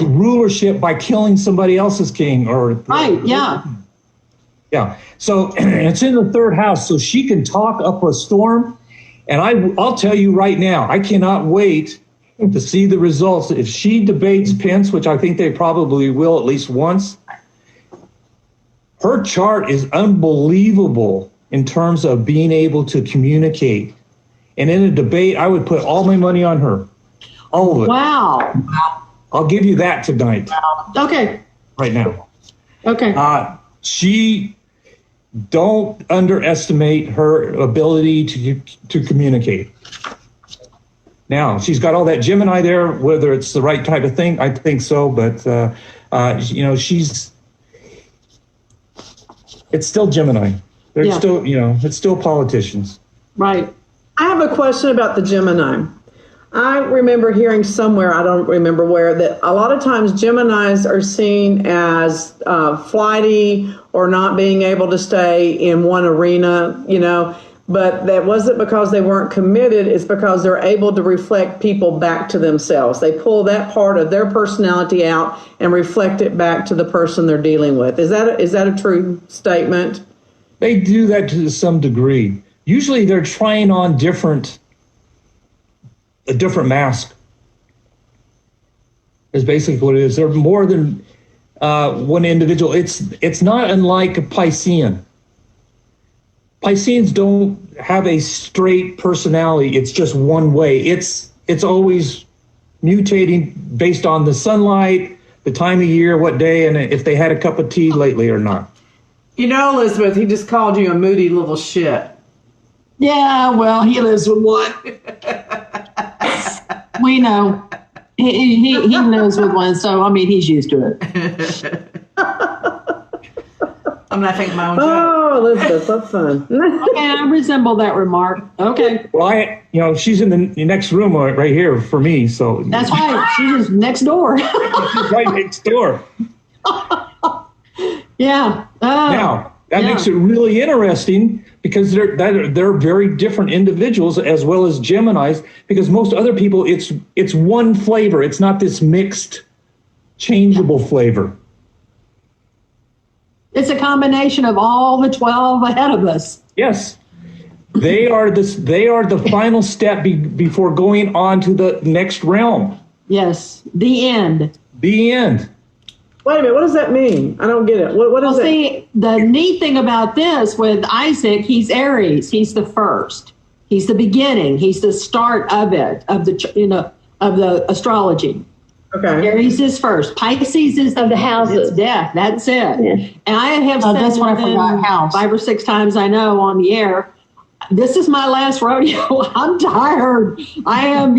rulership by killing somebody else's king, or right. Yeah. Yeah. So it's in the 3rd house, so she can talk up a storm. And I'll tell you right now, I cannot wait to see the results. If she debates Pence, which I think they probably will at least once, her chart is unbelievable in terms of being able to communicate. And in a debate, I would put all my money on her. All of it. Wow. I'll give you that tonight. Okay. Right now. Okay. Don't underestimate her ability to communicate. Now, she's got all that Gemini there, whether it's the right type of thing, I think so, but, it's still Gemini. They're still, it's still politicians. Right. I have a question about the Gemini. I remember hearing somewhere, I don't remember where, that a lot of times Geminis are seen as flighty or not being able to stay in one arena, but that wasn't because they weren't committed. It's because they're able to reflect people back to themselves. They pull that part of their personality out and reflect it back to the person they're dealing with. Is that a true statement? They do that to some degree. Usually they're trying on a different mask. Is basically what it is. They're more than one individual. It's not unlike a Piscean. Pisceans don't have a straight personality. It's just one way. It's always mutating based on the sunlight, the time of year, what day, and if they had a cup of tea lately or not. Elizabeth, he just called you a moody little shit. Yeah, well, he lives with one. We know. He lives with one, so, he's used to it. I'm laughing at my own joke. Oh, Elizabeth, that's fun. Okay, I resemble that remark. Okay. Well, she's in the next room right here for me, so. That's right. She's just next door. She's right next door. Yeah. Now, that makes it really interesting because they're very different individuals as well as Geminis, because most other people, it's one flavor. It's not this mixed, changeable flavor. It's a combination of all the 12 ahead of us. Yes. They are the final step before going on to the next realm. Yes. The end. The end. Wait a minute, what does that mean? I don't get it. What is Well, it? see, the neat thing about this with Isaac, he's Aries. He's the first. He's the beginning. He's the start of it, of the astrology. Okay. Aries is first. Pisces is Of the houses. It's death. That's it. Yeah. And I have Oh, said that's what I forgot, house. 5 or 6 times I know on the air. This is my last rodeo. I'm tired. I am.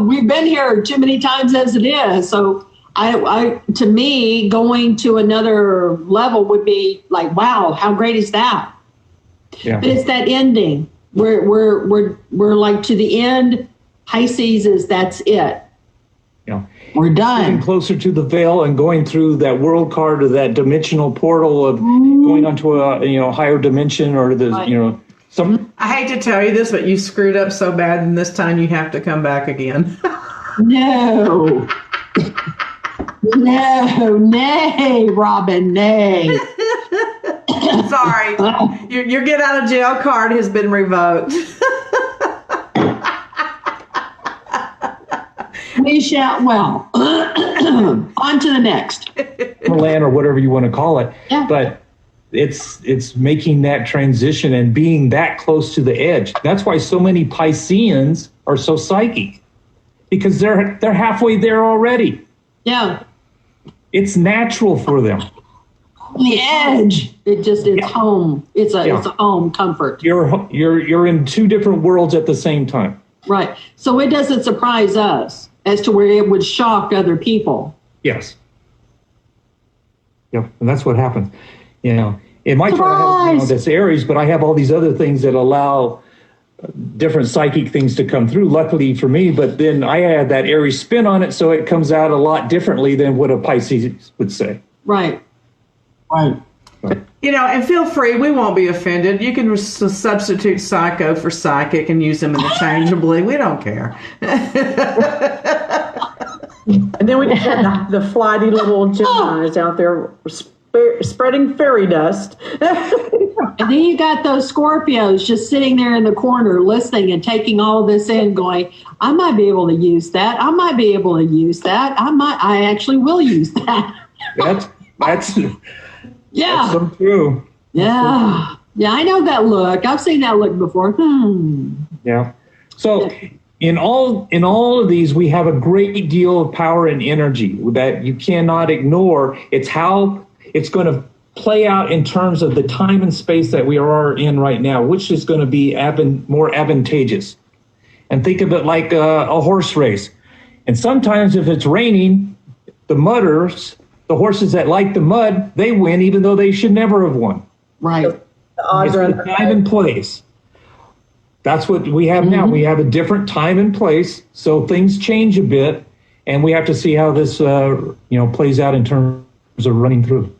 We've been here too many times as it is. So I to me, going to another level would be like, wow, how great is that? Yeah. But it's that ending. We're like to the end. Pisces is that's it. Yeah. We're Getting done. closer to the veil and going through that world card or that dimensional portal of going onto a higher dimension or the Right. some. I hate to tell you this, but you screwed up so bad, and this time you have to come back again. No. No, nay, Robin, nay. Sorry, your get out of jail card has been revoked. We shall, well, on to the next. Land or whatever you want to call it. Yeah. But it's making that transition and being that close to the edge. That's why so many Pisceans are so psychic, because they're halfway there already. Yeah. It's natural for them. The edge. It's home. It's a home comfort. You're in two different worlds at the same time. Right. So it doesn't surprise us as to where it would shock other people. Yes. Yep. And that's what happens. It might try to have this Aries, but I have all these other things that allow different psychic things to come through, luckily for me. But then I add that Aries spin on it, so it comes out a lot differently than what a Pisces would say. Right. Right. And feel free, we won't be offended. You can substitute psycho for psychic and use them interchangeably. We don't care. And then we just have the flighty little Geminis out there spreading fairy dust. And then you got those Scorpios just sitting there in the corner listening and taking all this in, going, I might be able to use that. I might be able to use that. I actually will use that. That's Yeah. so true. Yeah. Yeah, I know that look. I've seen that look before. Yeah. So in all of these, we have a great deal of power and energy that you cannot ignore. It's how it's going to play out in terms of the time and space that we are in right now, which is going to be more advantageous. And think of it like a horse race. And sometimes if it's raining, the horses that like the mud, they win, even though they should never have won. Right. It's the time and place. That's what we have now. We have a different time and place, so things change a bit, and we have to see how this plays out in terms of running through.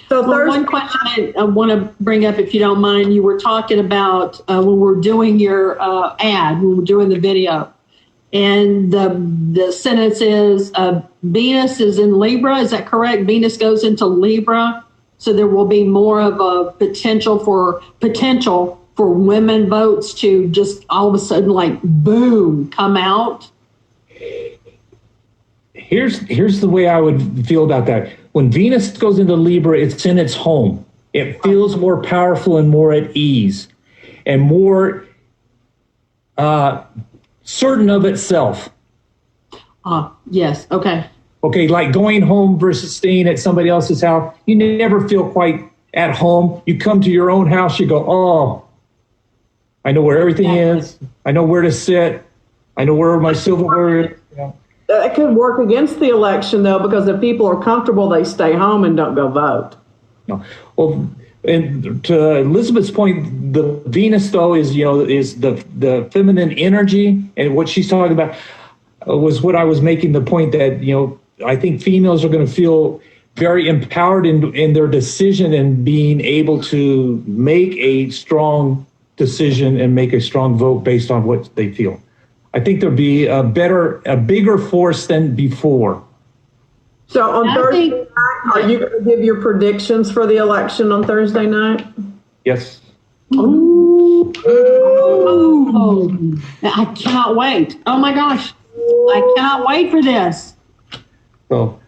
So One question I want to bring up, if you don't mind, you were talking about when we're doing your ad, when we're doing the video, and the sentence is Venus is in Libra. Is that correct? Venus goes into Libra, so there will be more of a potential for women votes to just all of a sudden, like, boom, come out. Here's the way I would feel about that. When Venus goes into Libra, it's in its home. It feels more powerful and more at ease and more certain of itself. Yes. Okay. Okay, like going home versus staying at somebody else's house. You never feel quite at home. You come to your own house, you go, oh, I know where everything is. I know where to sit. I know where my silverware is. that could work against the election, though, because if people are comfortable, they stay home and don't go vote. No. Well, and to Elizabeth's point, the Venus, though, is the feminine energy, and what she's talking about was what I was making the point that, I think females are going to feel very empowered in their decision and being able to make a strong decision and make a strong vote based on what they feel. I think there'll be a bigger force than before. So on Thursday night, are you going to give your predictions for the election on Thursday night? Yes. Oh, I cannot wait. Oh my gosh. I cannot wait for this. So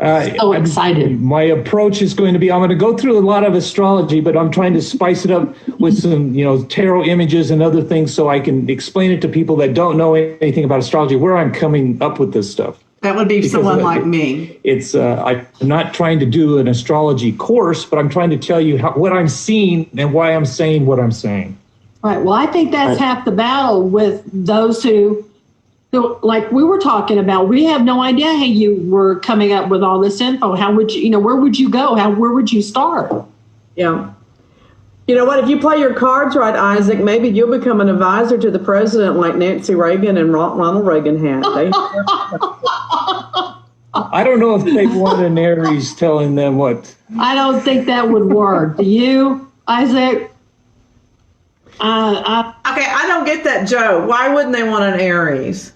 So excited. My approach is going to be, I'm going to go through a lot of astrology, but I'm trying to spice it up with some, tarot images and other things so I can explain it to people that don't know anything about astrology, where I'm coming up with this stuff. That would be someone like me. It's I'm not trying to do an astrology course, but I'm trying to tell you what I'm seeing and why I'm saying what I'm saying. Right. Well, I think that's half the battle with those who, like we were talking about, we have no idea how you were coming up with all this info. How would you, where would you go? Where would you start? Yeah. You know what? If you play your cards right, Isaac, maybe you'll become an advisor to the president like Nancy Reagan and Ronald Reagan had. I don't know if they want an Aries telling them what. I don't think that would work. Do you, Isaac? Okay, I don't get that, Joe. Why wouldn't they want an Aries?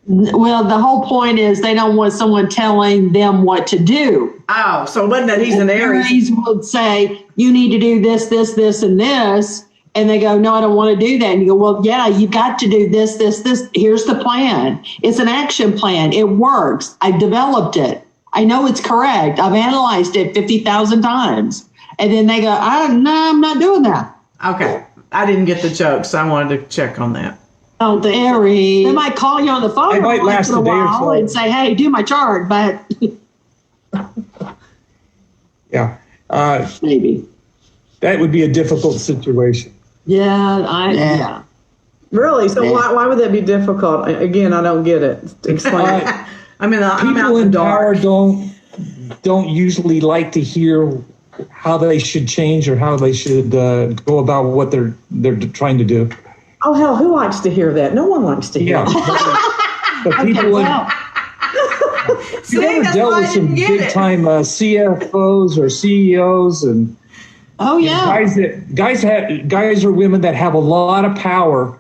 Well, the whole point is they don't want someone telling them what to do. Oh, so it wasn't that he's an Aries. Aries would say, you need to do this, this, this, and this. And they go, no, I don't want to do that. And you go, well, yeah, you got to do this, this, this. Here's the plan. It's an action plan. It works. I've developed it. I know it's correct. I've analyzed it 50,000 times. And then they go, no, I'm not doing that. Okay, I didn't get the joke, so I wanted to check on that. Oh, the Aries. They might call you on the phone It might last a day or so and say, hey, do my chart, but yeah, maybe that would be a difficult situation. Yeah. Really? So why would that be difficult? Again, I don't get it. Explain. I'm People in power don't usually like to hear how they should change or how they should go about what they're trying to do. Oh, hell, who likes to hear that? No one likes to hear that. But people you've ever dealt with some big time CFOs or CEOs and guys or women that have a lot of power,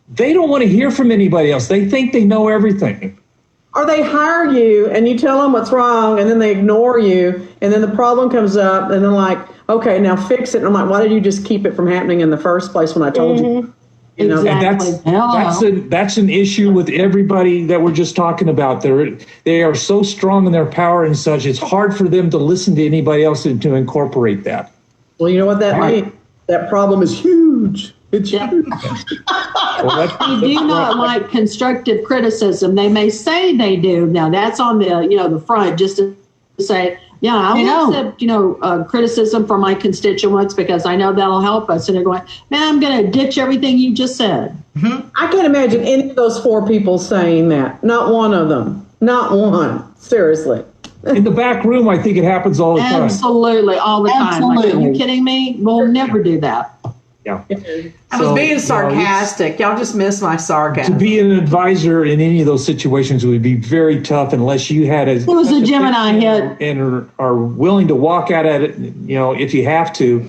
they don't want to hear from anybody else. They think they know everything. Or they hire you and you tell them what's wrong and then they ignore you and then the problem comes up and they're like, okay, now fix it. And I'm like, why did you just keep it from happening in the first place when I told you? You know, exactly. That's an issue with everybody that we're just talking about. They are so strong in their power and such. It's hard for them to listen to anybody else and to incorporate that. Well, you know what that means? That problem is huge. It's huge. They do not like constructive criticism. They may say they do. Now that's on the front just to say, yeah, I will accept, criticism from my constituents because I know that'll help us. And they're going, man, I'm going to ditch everything you just said. Mm-hmm. I can't imagine any of those four people saying that. Not one of them. Not one. Seriously. In the back room, I think it happens all the time. Absolutely, all the time. Like, are you kidding me? We'll never do that. Yeah. I was being sarcastic. Y'all just missed my sarcasm. To be an advisor in any of those situations would be very tough unless you had it was a Gemini hit and are willing to walk out at it. If you have to,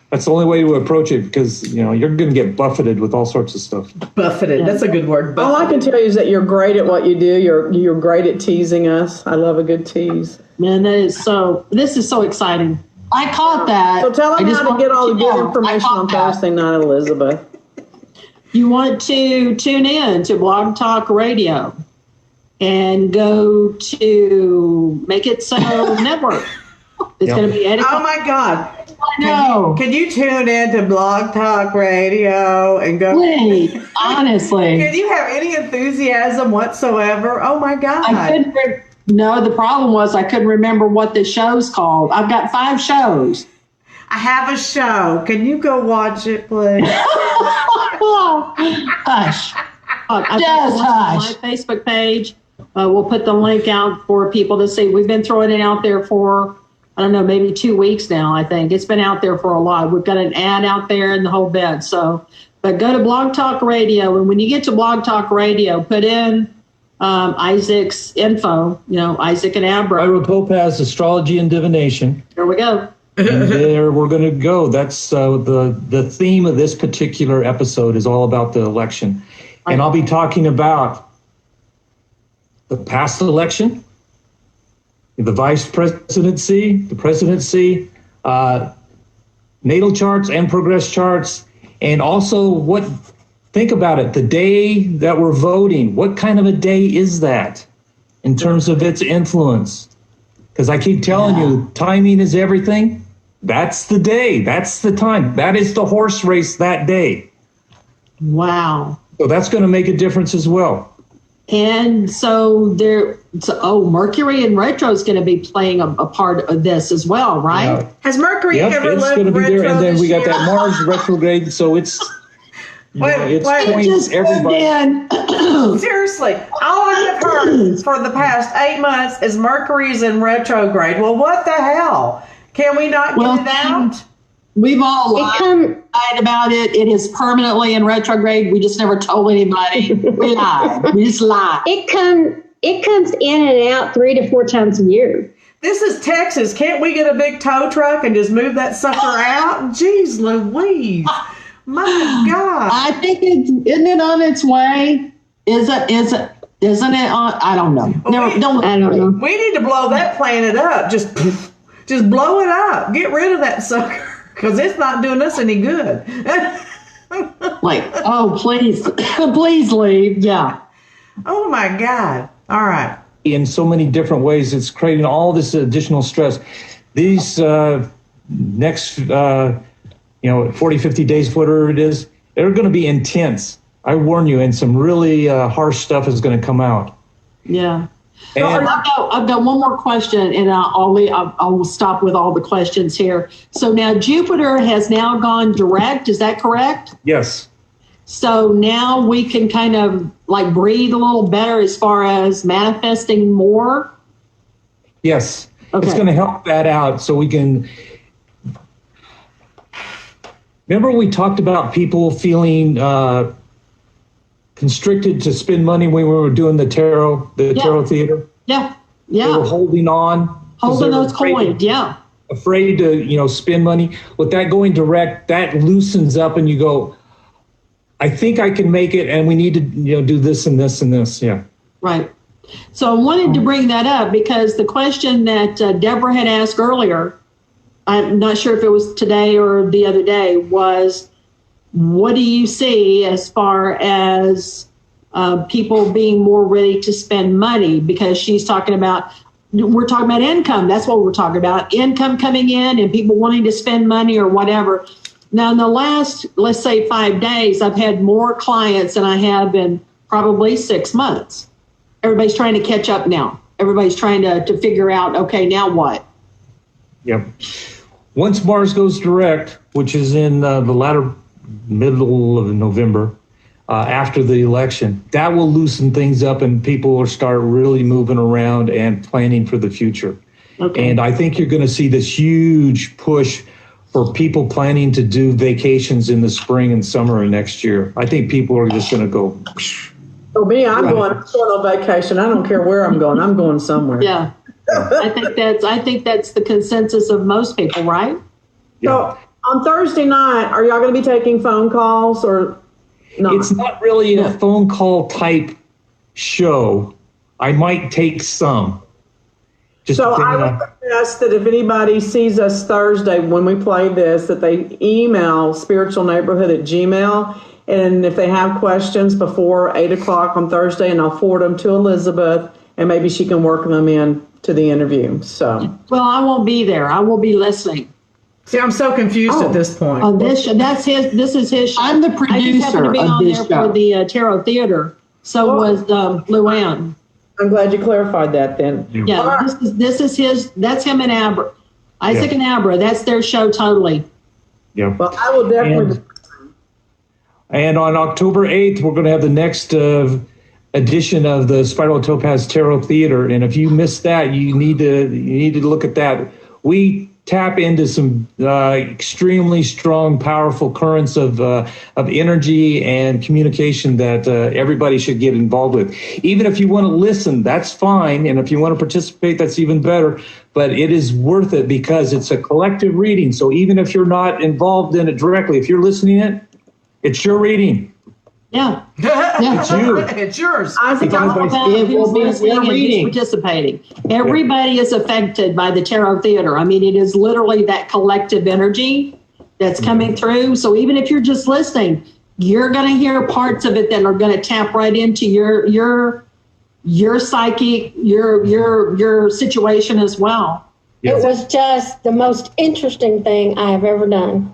that's the only way to approach it because you're going to get buffeted with all sorts of stuff. Buffeted. That's a good word. Buffeted. All I can tell you is that you're great at what you do. You're great at teasing us. I love a good tease. Man, this is so exciting. I caught that. So tell them how to get all the good information on Thursday night, Elizabeth. You want to tune in to Blog Talk Radio and go to Make It So Network. It's going to be edited. Oh, my God. No. Can you tune in to Blog Talk Radio and go? Please, honestly. Can you have any enthusiasm whatsoever? Oh, my God. No, the problem was I couldn't remember what the show's called. I've got 5 shows. I have a show. Can you go watch it, please? Hush. Just hush. My Facebook page. We'll put the link out for people to see. We've been throwing it out there for, I don't know, maybe 2 weeks now, I think. It's been out there for a while. We've got an ad out there in the whole bed. So, but go to Blog Talk Radio. And when you get to Blog Talk Radio, put in Isaac's info, Isaac and Abra. Ira Topaz, Astrology and Divination. There we go. And there we're going to go. That's the theme of this particular episode is all about the election. And I'll be talking about the past election, the vice presidency, the presidency, natal charts and progress charts, and also think about it, the day that we're voting, what kind of a day is that? in terms of its influence. Because I keep telling you, timing is everything. That's the day. That's the time. That is the horse race that day. Wow. So that's going to make a difference as well. And so Mercury in retro is going to be playing a part of this as well, right? Yeah. Has Mercury Yep, ever it's left going to be retro there. And then this we got year? that Mars retrograde. So it's, it's points Just everybody. Seriously, all I have heard for the past 8 months is Mercury's in retrograde. Well, what the hell? Can we not get it out? We've all It lied about it. It is permanently in retrograde. We just never told anybody. We lied. We just lied. It comes in and out 3 to 4 times a year. This is Texas. Can't we get a big tow truck and just move that sucker out? Jeez Louise. My God. I think isn't it on its way? Isn't it on? I don't know. I don't know. We need to blow that planet up. Just blow it up. Get rid of that sucker because it's not doing us any good. Like, oh, please, please leave. Yeah. Oh my God. All right. In so many different ways, it's creating all this additional stress. These next 40, 50 days, whatever it is, they're going to be intense. I warn you, and some really harsh stuff is going to come out. Yeah. And I've got one more question, and I'll stop with all the questions here. So now Jupiter has now gone direct. Is that correct? yes, So now we can kind of like breathe a little better as far as manifesting more. yes, Okay. it's going to help that out so we can. Remember, we talked about people feeling constricted to spend money when we were doing the tarot theater. Yeah. They were Yeah. holding on, 'cause Holding they were those coins. Yeah. afraid to spend money. With that going direct, that loosens up, and you go, I think I can make it, and we need to do this and this and this. Yeah. Right. So I wanted to bring that up because the question that Deborah had asked earlier, I'm not sure if it was today or the other day, was what do you see as far as people being more ready to spend money? Because we're talking about income. That's what we're talking about. Income coming in and people wanting to spend money or whatever. Now, in the last, let's say 5 days, I've had more clients than I have in probably 6 months. Everybody's trying to catch up now. Everybody's trying to figure out, okay, now what? Yep. Once Mars goes direct, which is in the latter middle of November, after the election, that will loosen things up and people will start really moving around and planning for the future. Okay. And I think you're going to see this huge push for people planning to do vacations in the spring and summer of next year. I think people are just going to go. For me, I'm going on vacation. I don't care where I'm going. I'm going somewhere. Yeah. I think that's the consensus of most people, right? So on Thursday night, are y'all going to be taking phone calls or not? It's not really a phone call type show. I might take some. Just So I depending would on. suggest that if anybody sees us Thursday when we play this, that they email spiritualneighborhood@gmail. And if they have questions before 8 o'clock on Thursday, and I'll forward them to Elizabeth, and maybe she can work them in to the interview. So Well, I won't be there. I will be listening. See, I'm so confused at this point. This is his show. I'm the I just happened to be producer of on this there show. for the Tarot Theater. So was Luann. I'm glad you clarified that then. Yeah, All right. this is his. That's him and Abra, Isaac and Abra. That's their show totally. Yeah. Well, I will definitely. And on October 8th, we're going to have the next edition of the Spiral Topaz Tarot Theater. And if you missed that, you need to look at that. We tap into some extremely strong, powerful currents of energy and communication that everybody should get involved with. Even if you want to listen, that's fine. And if you want to participate, that's even better. But it is worth it because it's a collective reading. So even if you're not involved in it directly, if you're listening in, it's your reading. Yeah. It's you. It's yours. Isaac, Because I'm by- About It will who's be listening their and who's reading. participating. Everybody is affected by the Tarot Theater. I mean, it is literally that collective energy that's coming through. So even if you're just listening, you're going to hear parts of it that are going to tap right into your your psyche, your situation as well. Yes. It was just the most interesting thing I have ever done.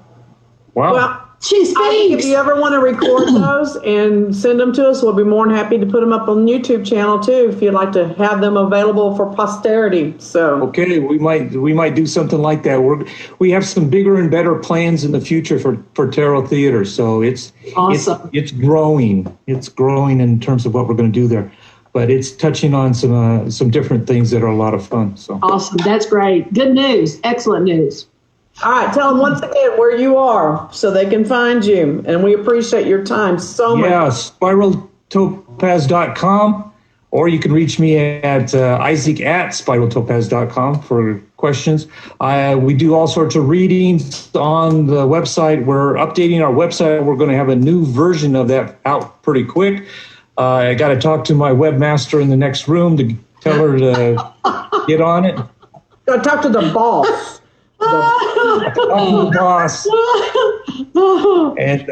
Wow. Well, She I think if speaks. you ever want to record those and send them to us, we'll be more than happy to put them up on the YouTube channel too, if you'd like to have them available for posterity. So, Okay, we might do something like that. We have some bigger and better plans in the future for Tarot Theater. So it's Awesome. It's growing. It's growing in terms of what we're going to do there, but it's touching on some different things that are a lot of fun. So Awesome. That's great. Good news. Excellent news. all right, tell them once again where you are so they can find you. And we appreciate your time so much. yeah, spiraltopaz.com, or you can reach me at Isaac@spiraltopaz.com for questions. We do all sorts of readings on the website. We're updating our website. We're going to have a new version of that out pretty quick. I got to talk to my webmaster in the next room to tell her to get on it. Go talk to the boss. Talk to the boss. And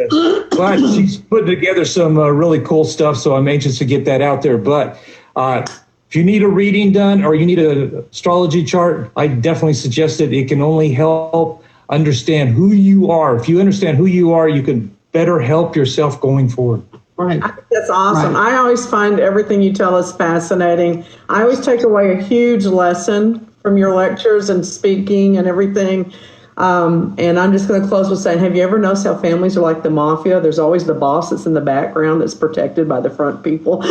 but she's putting together some really cool stuff, so I'm anxious to get that out there. But if you need a reading done or you need an astrology chart, I definitely suggest it. It can only help understand who you are. If you understand who you are, you can better help yourself going forward. Right. I think that's awesome. Right. I always find everything you tell us fascinating. I always take away a huge lesson from your lectures and speaking and everything. And I'm just going to close with saying, have you ever noticed how families are like the mafia? There's always the boss that's in the background that's protected by the front people.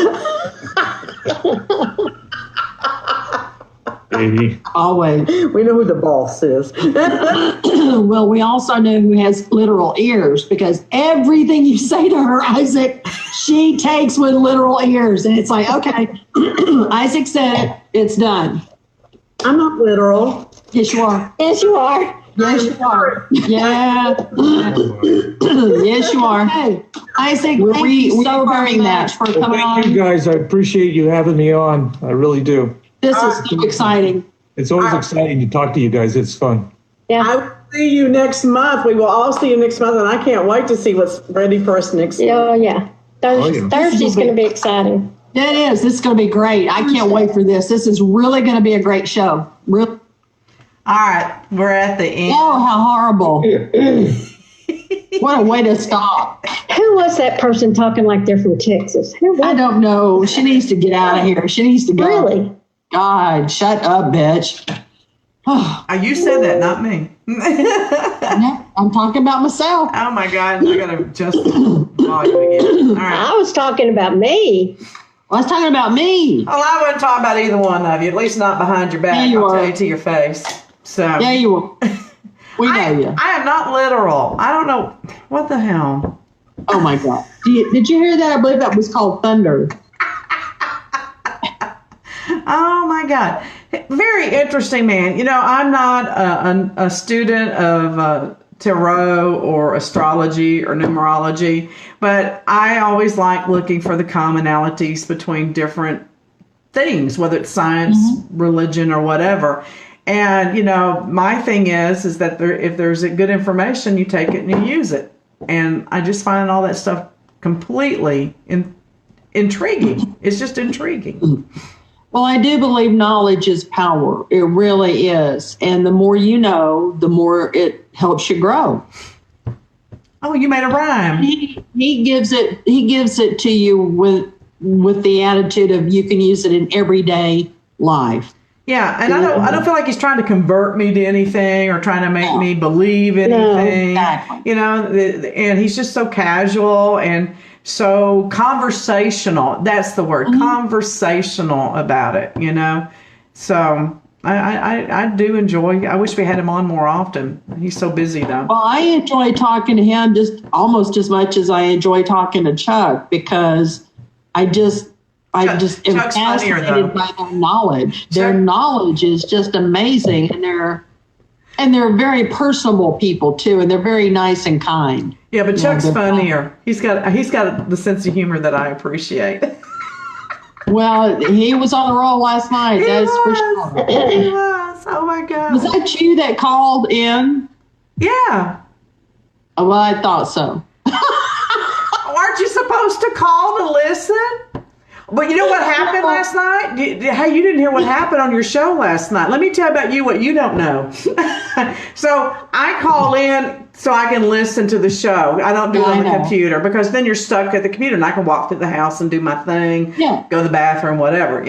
Baby. Always. We know who the boss is. Well, we also know who has literal ears, because everything you say to her, Isaac, she takes with literal ears. And it's like, okay, Isaac said it, it's done. I'm not literal. Yes, you are. Yes, you are. Yes, you are. Yeah. Yes, you are. Hey, Isaac, thank you so very much for Well, coming thank you on. guys. I appreciate you having me on. I really do. This is so exciting. It's always exciting to talk to you guys. It's fun. Yeah. I will see you next month. We will all see you next month, and I can't wait to see what's ready for us next month. Oh, yeah. yeah. Thursday's going to be exciting. Yeah, it is. This is going to be great. I can't wait for this. This is really going to be a great show. Really. All right, we're at the end. Oh, how horrible. What a way to stop. Who was that person talking like they're from Texas? Who I was don't know. She needs to get out of here. She needs to go. Really? God, shut up, bitch. Oh, You said that, not me. yeah, I'm talking about myself. Oh my God, I gotta adjust the volume again. All right. I was talking about me. I was talking about me. Well, I wouldn't talk about either one of you, at least not behind your back. Yeah, you I'll tell are. you to your face. So Yeah, you will. We know you. I am not literal. I don't know what the hell. Oh my God. Did you hear that? I believe that was called thunder. Oh my God. Very interesting, man. You know, I'm not a student of tarot or astrology or numerology, but I always like looking for the commonalities between different things, whether it's science, religion, or whatever. And, you know, my thing is that if there's a good information, you take it and you use it. And I just find all that stuff completely intriguing. It's just intriguing. Well, I do believe knowledge is power. It really is. And the more you know, the more it helps you grow. Oh, you made a rhyme. He gives it to you with the attitude of you can use it in everyday life. Yeah, and I don't feel like he's trying to convert me to anything or trying to make me believe anything. Exactly. You know, and he's just so casual and so conversational. That's the word, conversational about it, you know. So I do enjoy. I wish we had him on more often. He's so busy though. Well, I enjoy talking to him just almost as much as I enjoy talking to Chuck, because I just am Chuck's funnier, though. fascinated by their knowledge. Their knowledge is just amazing, and they're very personable people too, and they're very nice and kind. Yeah, but Chuck's they're funnier. He's got the sense of humor that I appreciate. Well, he was on the roll last night. He That's for was. sure. He was. Oh my God. Was that you that called in? Yeah. Oh, well, I thought so. Aren't you supposed to call to listen? But you know what happened last night? Hey, you didn't hear what happened on your show last night. Let me tell about you what you don't know. So I call in so I can listen to the show. I don't do it on the computer because then you're stuck at the computer and I can walk through the house and do my thing, go to the bathroom, whatever,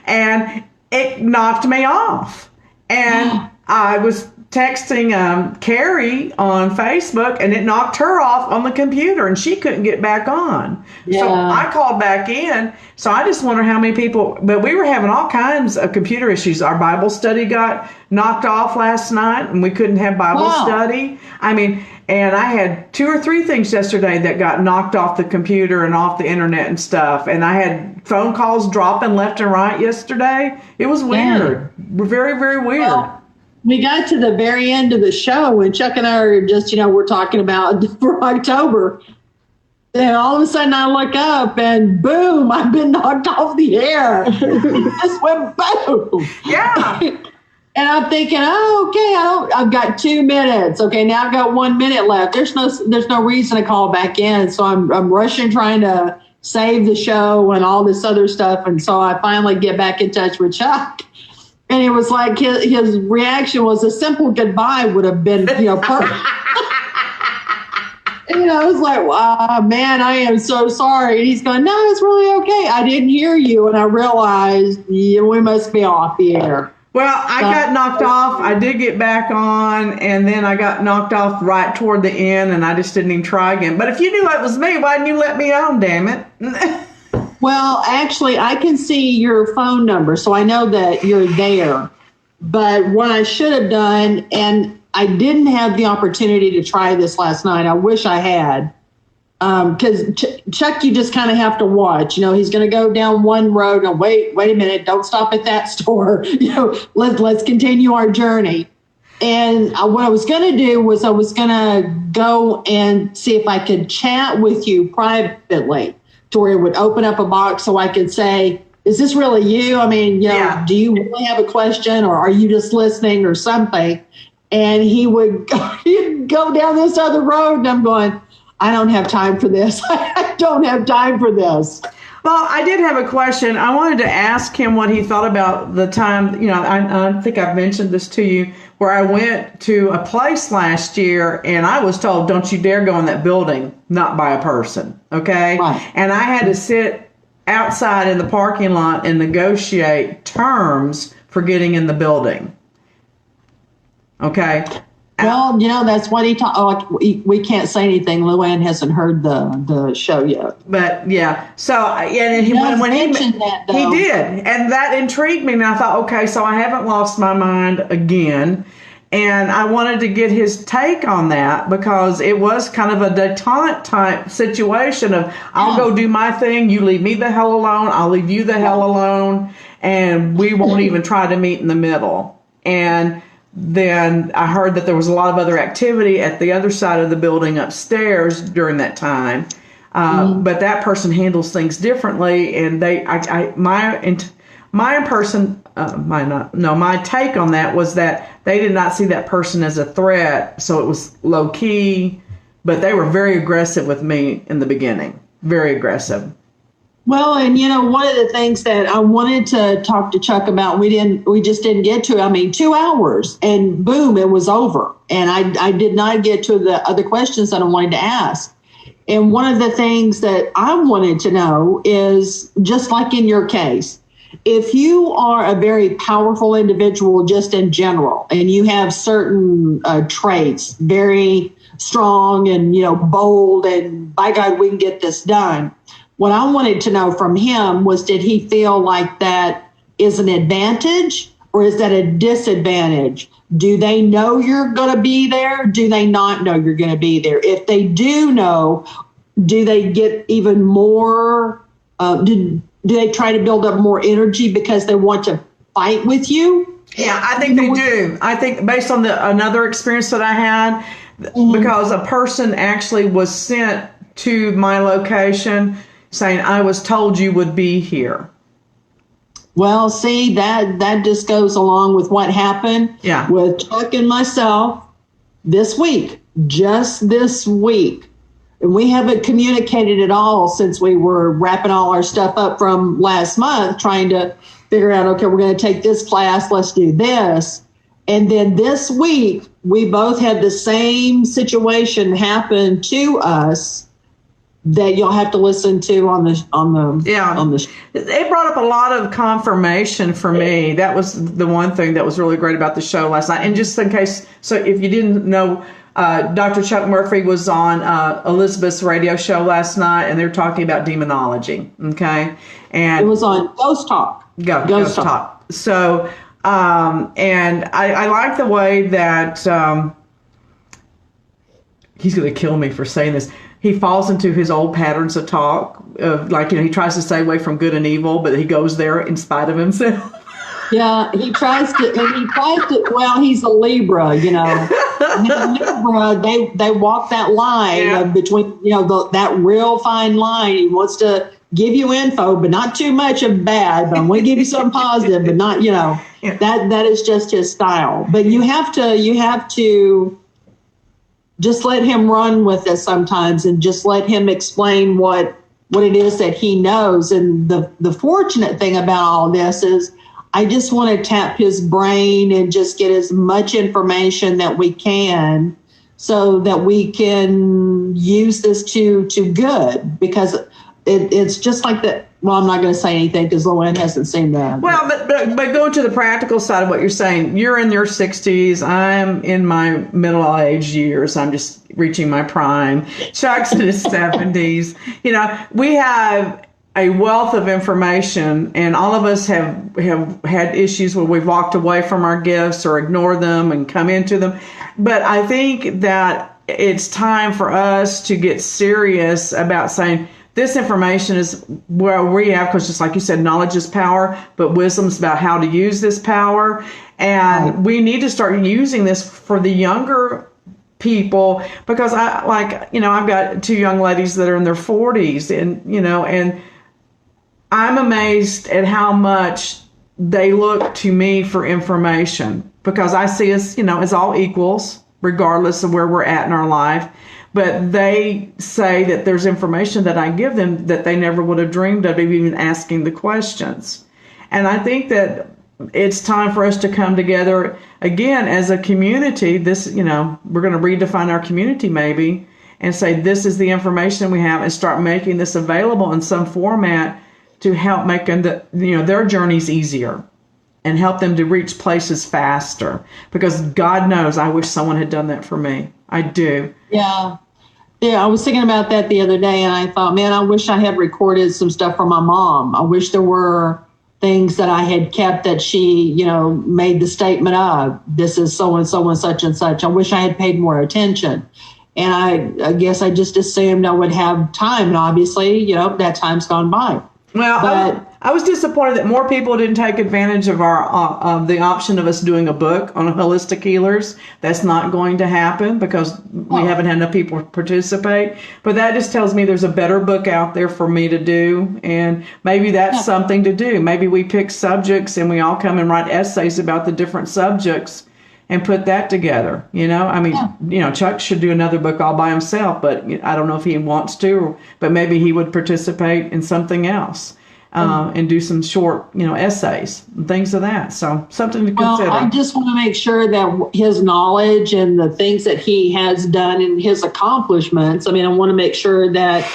And it knocked me off. And I was texting Carrie on Facebook, and it knocked her off on the computer, and she couldn't get back on. So I called back in. So I just wonder how many people, but we were having all kinds of computer issues. Our Bible study got knocked off last night, and we couldn't have Bible study. I mean, and I had 2 or 3 things yesterday that got knocked off the computer and off the internet and stuff. And I had phone calls dropping left and right yesterday. It was weird. Very, very weird. Well, we got to the very end of the show, and Chuck and I are just, we're talking about for October. Then all of a sudden I look up and boom, I've been knocked off the air. It just went boom. Yeah. And I'm thinking, I've got 2 minutes. Okay, now I've got 1 minute left. There's no reason to call back in. So I'm rushing, trying to save the show and all this other stuff. And so I finally get back in touch with Chuck. And it was like his reaction was a simple goodbye would have been, perfect. And I was like, wow, man, I am so sorry. And he's going, no, it's really okay. I didn't hear you. And I realized we must be off the air. Well, I got knocked off. I did get back on, and then I got knocked off right toward the end, and I just didn't even try again. But if you knew it was me, why didn't you let me on, damn it? Well, actually, I can see your phone number, so I know that you're there. But what I should have done, and I didn't have the opportunity to try this last night. I wish I had. Because Chuck, you just kind of have to watch. He's going to go down one road and wait a minute, don't stop at that store. Let's continue our journey. And what I was going to do was I was going to go and see if I could chat with you privately, to where it would open up a box so I could say, is this really you? I mean, do you really have a question, or are you just listening or something? And he'd go down this other road, and I'm going, I don't have time for this. I don't have time for this. Well, I did have a question. I wanted to ask him what he thought about the time, I think I've mentioned this to you, where I went to a place last year and I was told, don't you dare go in that building, not by a person. Okay. Right. And I had to sit outside in the parking lot and negotiate terms for getting in the building. Okay. Well, that's what he taught. Oh, we can't say anything. Luann hasn't heard the show yet. But yeah, so and when he mentioned that, though, he did, and that intrigued me. And I thought, okay, so I haven't lost my mind again, and I wanted to get his take on that because it was kind of a detente type situation of I'll go do my thing, you leave me the hell alone, I'll leave you the hell alone, and we won't even try to meet in the middle. And then I heard that there was a lot of other activity at the other side of the building upstairs during that time. But that person handles things differently. And my take on that was that they did not see that person as a threat. So it was low key, but they were very aggressive with me in the beginning. Very aggressive. Well, and one of the things that I wanted to talk to Chuck about, we just didn't get to, 2 hours and boom, it was over. And I did not get to the other questions that I wanted to ask. And one of the things that I wanted to know is, just like in your case, if you are a very powerful individual just in general, and you have certain traits, very strong and, bold, and by God, we can get this done. What I wanted to know from him was, did he feel like that is an advantage or is that a disadvantage? Do they know you're going to be there? Do they not know you're going to be there? If they do know, do they get even more? Do they try to build up more energy because they want to fight with you? Yeah, I think they do. I think based on another experience that I had, because a person actually was sent to my location saying, I was told you would be here. Well, see, that just goes along with what happened with Chuck and myself this week. Just this week, And we haven't communicated at all since we were wrapping all our stuff up from last month, trying to figure out, okay, we're going to take this class, let's do this. And then this week, we both had the same situation happen to us that you'll have to listen to on the It brought up a lot of confirmation for me. That was the one thing that was really great about the show last night. And just in case, so if you didn't know, Dr. Chuck Murphy was on Elizabeth's radio show last night, and they were talking about demonology. Okay, and it was on Ghost Talk. Ghost Talk. So, and I like the way that he's going to kill me for saying this. He falls into his old patterns of talk, he tries to stay away from good and evil, but he goes there in spite of himself. Yeah, he tries to. Well, he's a Libra, you know. And Libra, they walk that line between, that real fine line. He wants to give you info, but not too much of bad. But I want to give you something positive, but not, that is just his style. But you have to just let him run with it sometimes, and just let him explain what it is that he knows. And the fortunate thing about all this is, I just want to tap his brain and just get as much information that we can, so that we can use this to good, because it's just like that. Well, I'm not going to say anything because Luann hasn't seen that. Well, but going to the practical side of what you're saying, you're in your 60s. I'm in my middle age years. I'm just reaching my prime. Chuck's in his 70s. We have a wealth of information, and all of us have had issues where we've walked away from our gifts or ignored them and come into them. But I think that it's time for us to get serious about saying, this information is where we have, because just like you said, knowledge is power, but wisdom's about how to use this power. And we need to start using this for the younger people, because I've got two young ladies that are in their 40s, and I'm amazed at how much they look to me for information, because I see us, as all equals, regardless of where we're at in our life. But they say that there's information that I give them that they never would have dreamed of even asking the questions. And I think that it's time for us to come together again as a community. We're going to redefine our community maybe, and say this is the information we have, and start making this available in some format to help make their journeys easier and help them to reach places faster. Because God knows, I wish someone had done that for me. I do. Yeah. I was thinking about that the other day, and I thought, man, I wish I had recorded some stuff from my mom. I wish there were things that I had kept that she, made the statement of, this is so and so and such and such. I wish I had paid more attention. And I guess I just assumed I would have time. And obviously, that time's gone by. Well, I was disappointed that more people didn't take advantage of the option of us doing a book on holistic healers. That's not going to happen because we haven't had enough people participate. But that just tells me there's a better book out there for me to do, and maybe that's something to do. Maybe we pick subjects and we all come and write essays about the different subjects and put that together. Chuck should do another book all by himself, but I don't know if he wants to, but maybe he would participate in something else and do some short, essays and things of that. So something to consider. Well, I just want to make sure that his knowledge and the things that he has done and his accomplishments, I want to make sure that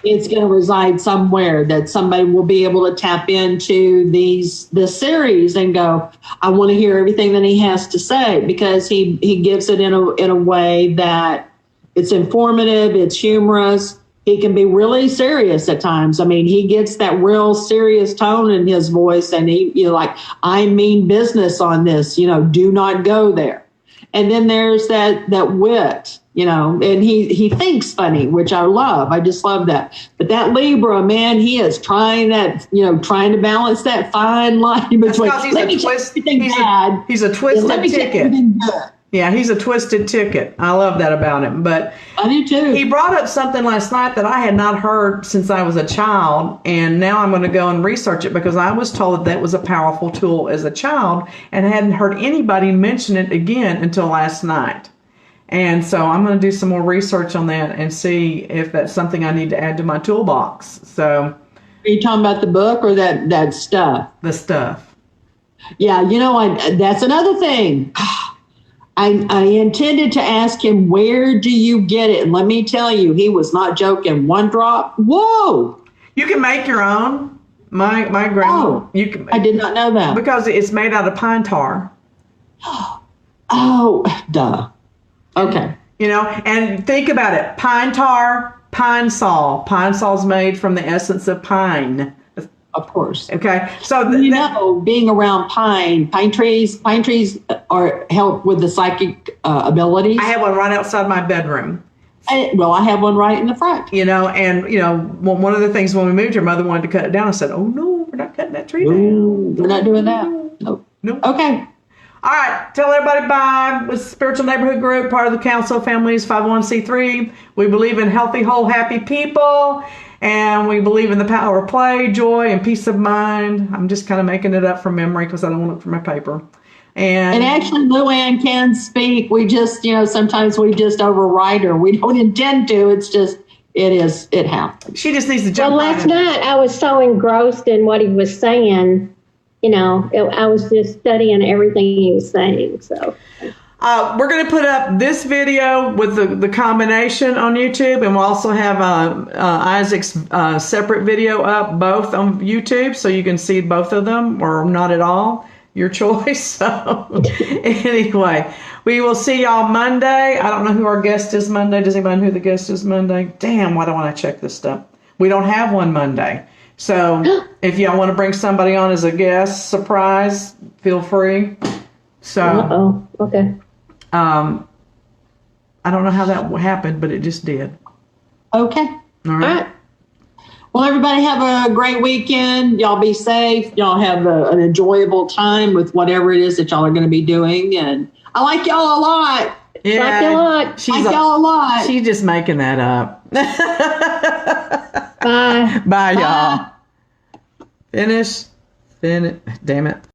it's going to reside somewhere, that somebody will be able to tap into this series and go, I want to hear everything that he has to say, because he gives it in a way that it's informative, it's humorous. He can be really serious at times. He gets that real serious tone in his voice, and I mean business on this, do not go there. And then there's that wit, and he thinks funny, which I love. I just love that. But that Libra, man, he is trying to balance that fine line between, he's a twisted ticket. Yeah, he's a twisted ticket. I love that about him. But I do too. He brought up something last night that I had not heard since I was a child, and now I'm going to go and research it, because I was told that was a powerful tool as a child and hadn't heard anybody mention it again until last night. And so I'm going to do some more research on that and see if that's something I need to add to my toolbox. So, Are you talking about the book or that stuff? the stuff. Yeah, that's another thing. I intended to ask him, where do you get it? And let me tell you, he was not joking. One drop. Whoa. You can make your own. My grandma. Oh, You can. I did not know that. Because it's made out of pine tar. Oh, duh. Okay. And think about it. Pine tar, pine sol. Pine sol's made from the essence of pine. Of course. Okay. So being around pine trees are help with the psychic abilities. I have one right outside my bedroom. I have one right in the front. One of the things when we moved here, Mother wanted to cut it down. I said, "Oh no, we're not cutting that tree down. We're not doing that." Nope. Okay. All right. Tell everybody bye. With Spiritual Neighborhood Group, part of the Council of Families 501c3. We believe in healthy, whole, happy people. And we believe in the power of play, joy, and peace of mind. I'm just kind of making it up from memory because I don't want it from my paper. And actually, Luann can speak. We just, sometimes we just override her. We don't intend to. It's just, it happens. She just needs to jump. Well, last night I was so engrossed in what he was saying. I was just studying everything he was saying. So. We're going to put up this video with the combination on YouTube, and we'll also have Isaac's separate video up, both on YouTube, so you can see both of them, or not at all, your choice. So anyway, we will see y'all Monday. I don't know who our guest is Monday. Does anybody know who the guest is Monday? Damn, why don't I check this stuff? We don't have one Monday. So if y'all want to bring somebody on as a guest, surprise, feel free. So, okay. I don't know how that happened, but it just did. Okay. All right. Well, everybody have a great weekend. Y'all be safe. Y'all have an enjoyable time with whatever it is that y'all are going to be doing. And I like y'all a lot. Yeah, like you a lot. Y'all a lot. She's just making that up. Bye. Bye, y'all. Finish. Damn it.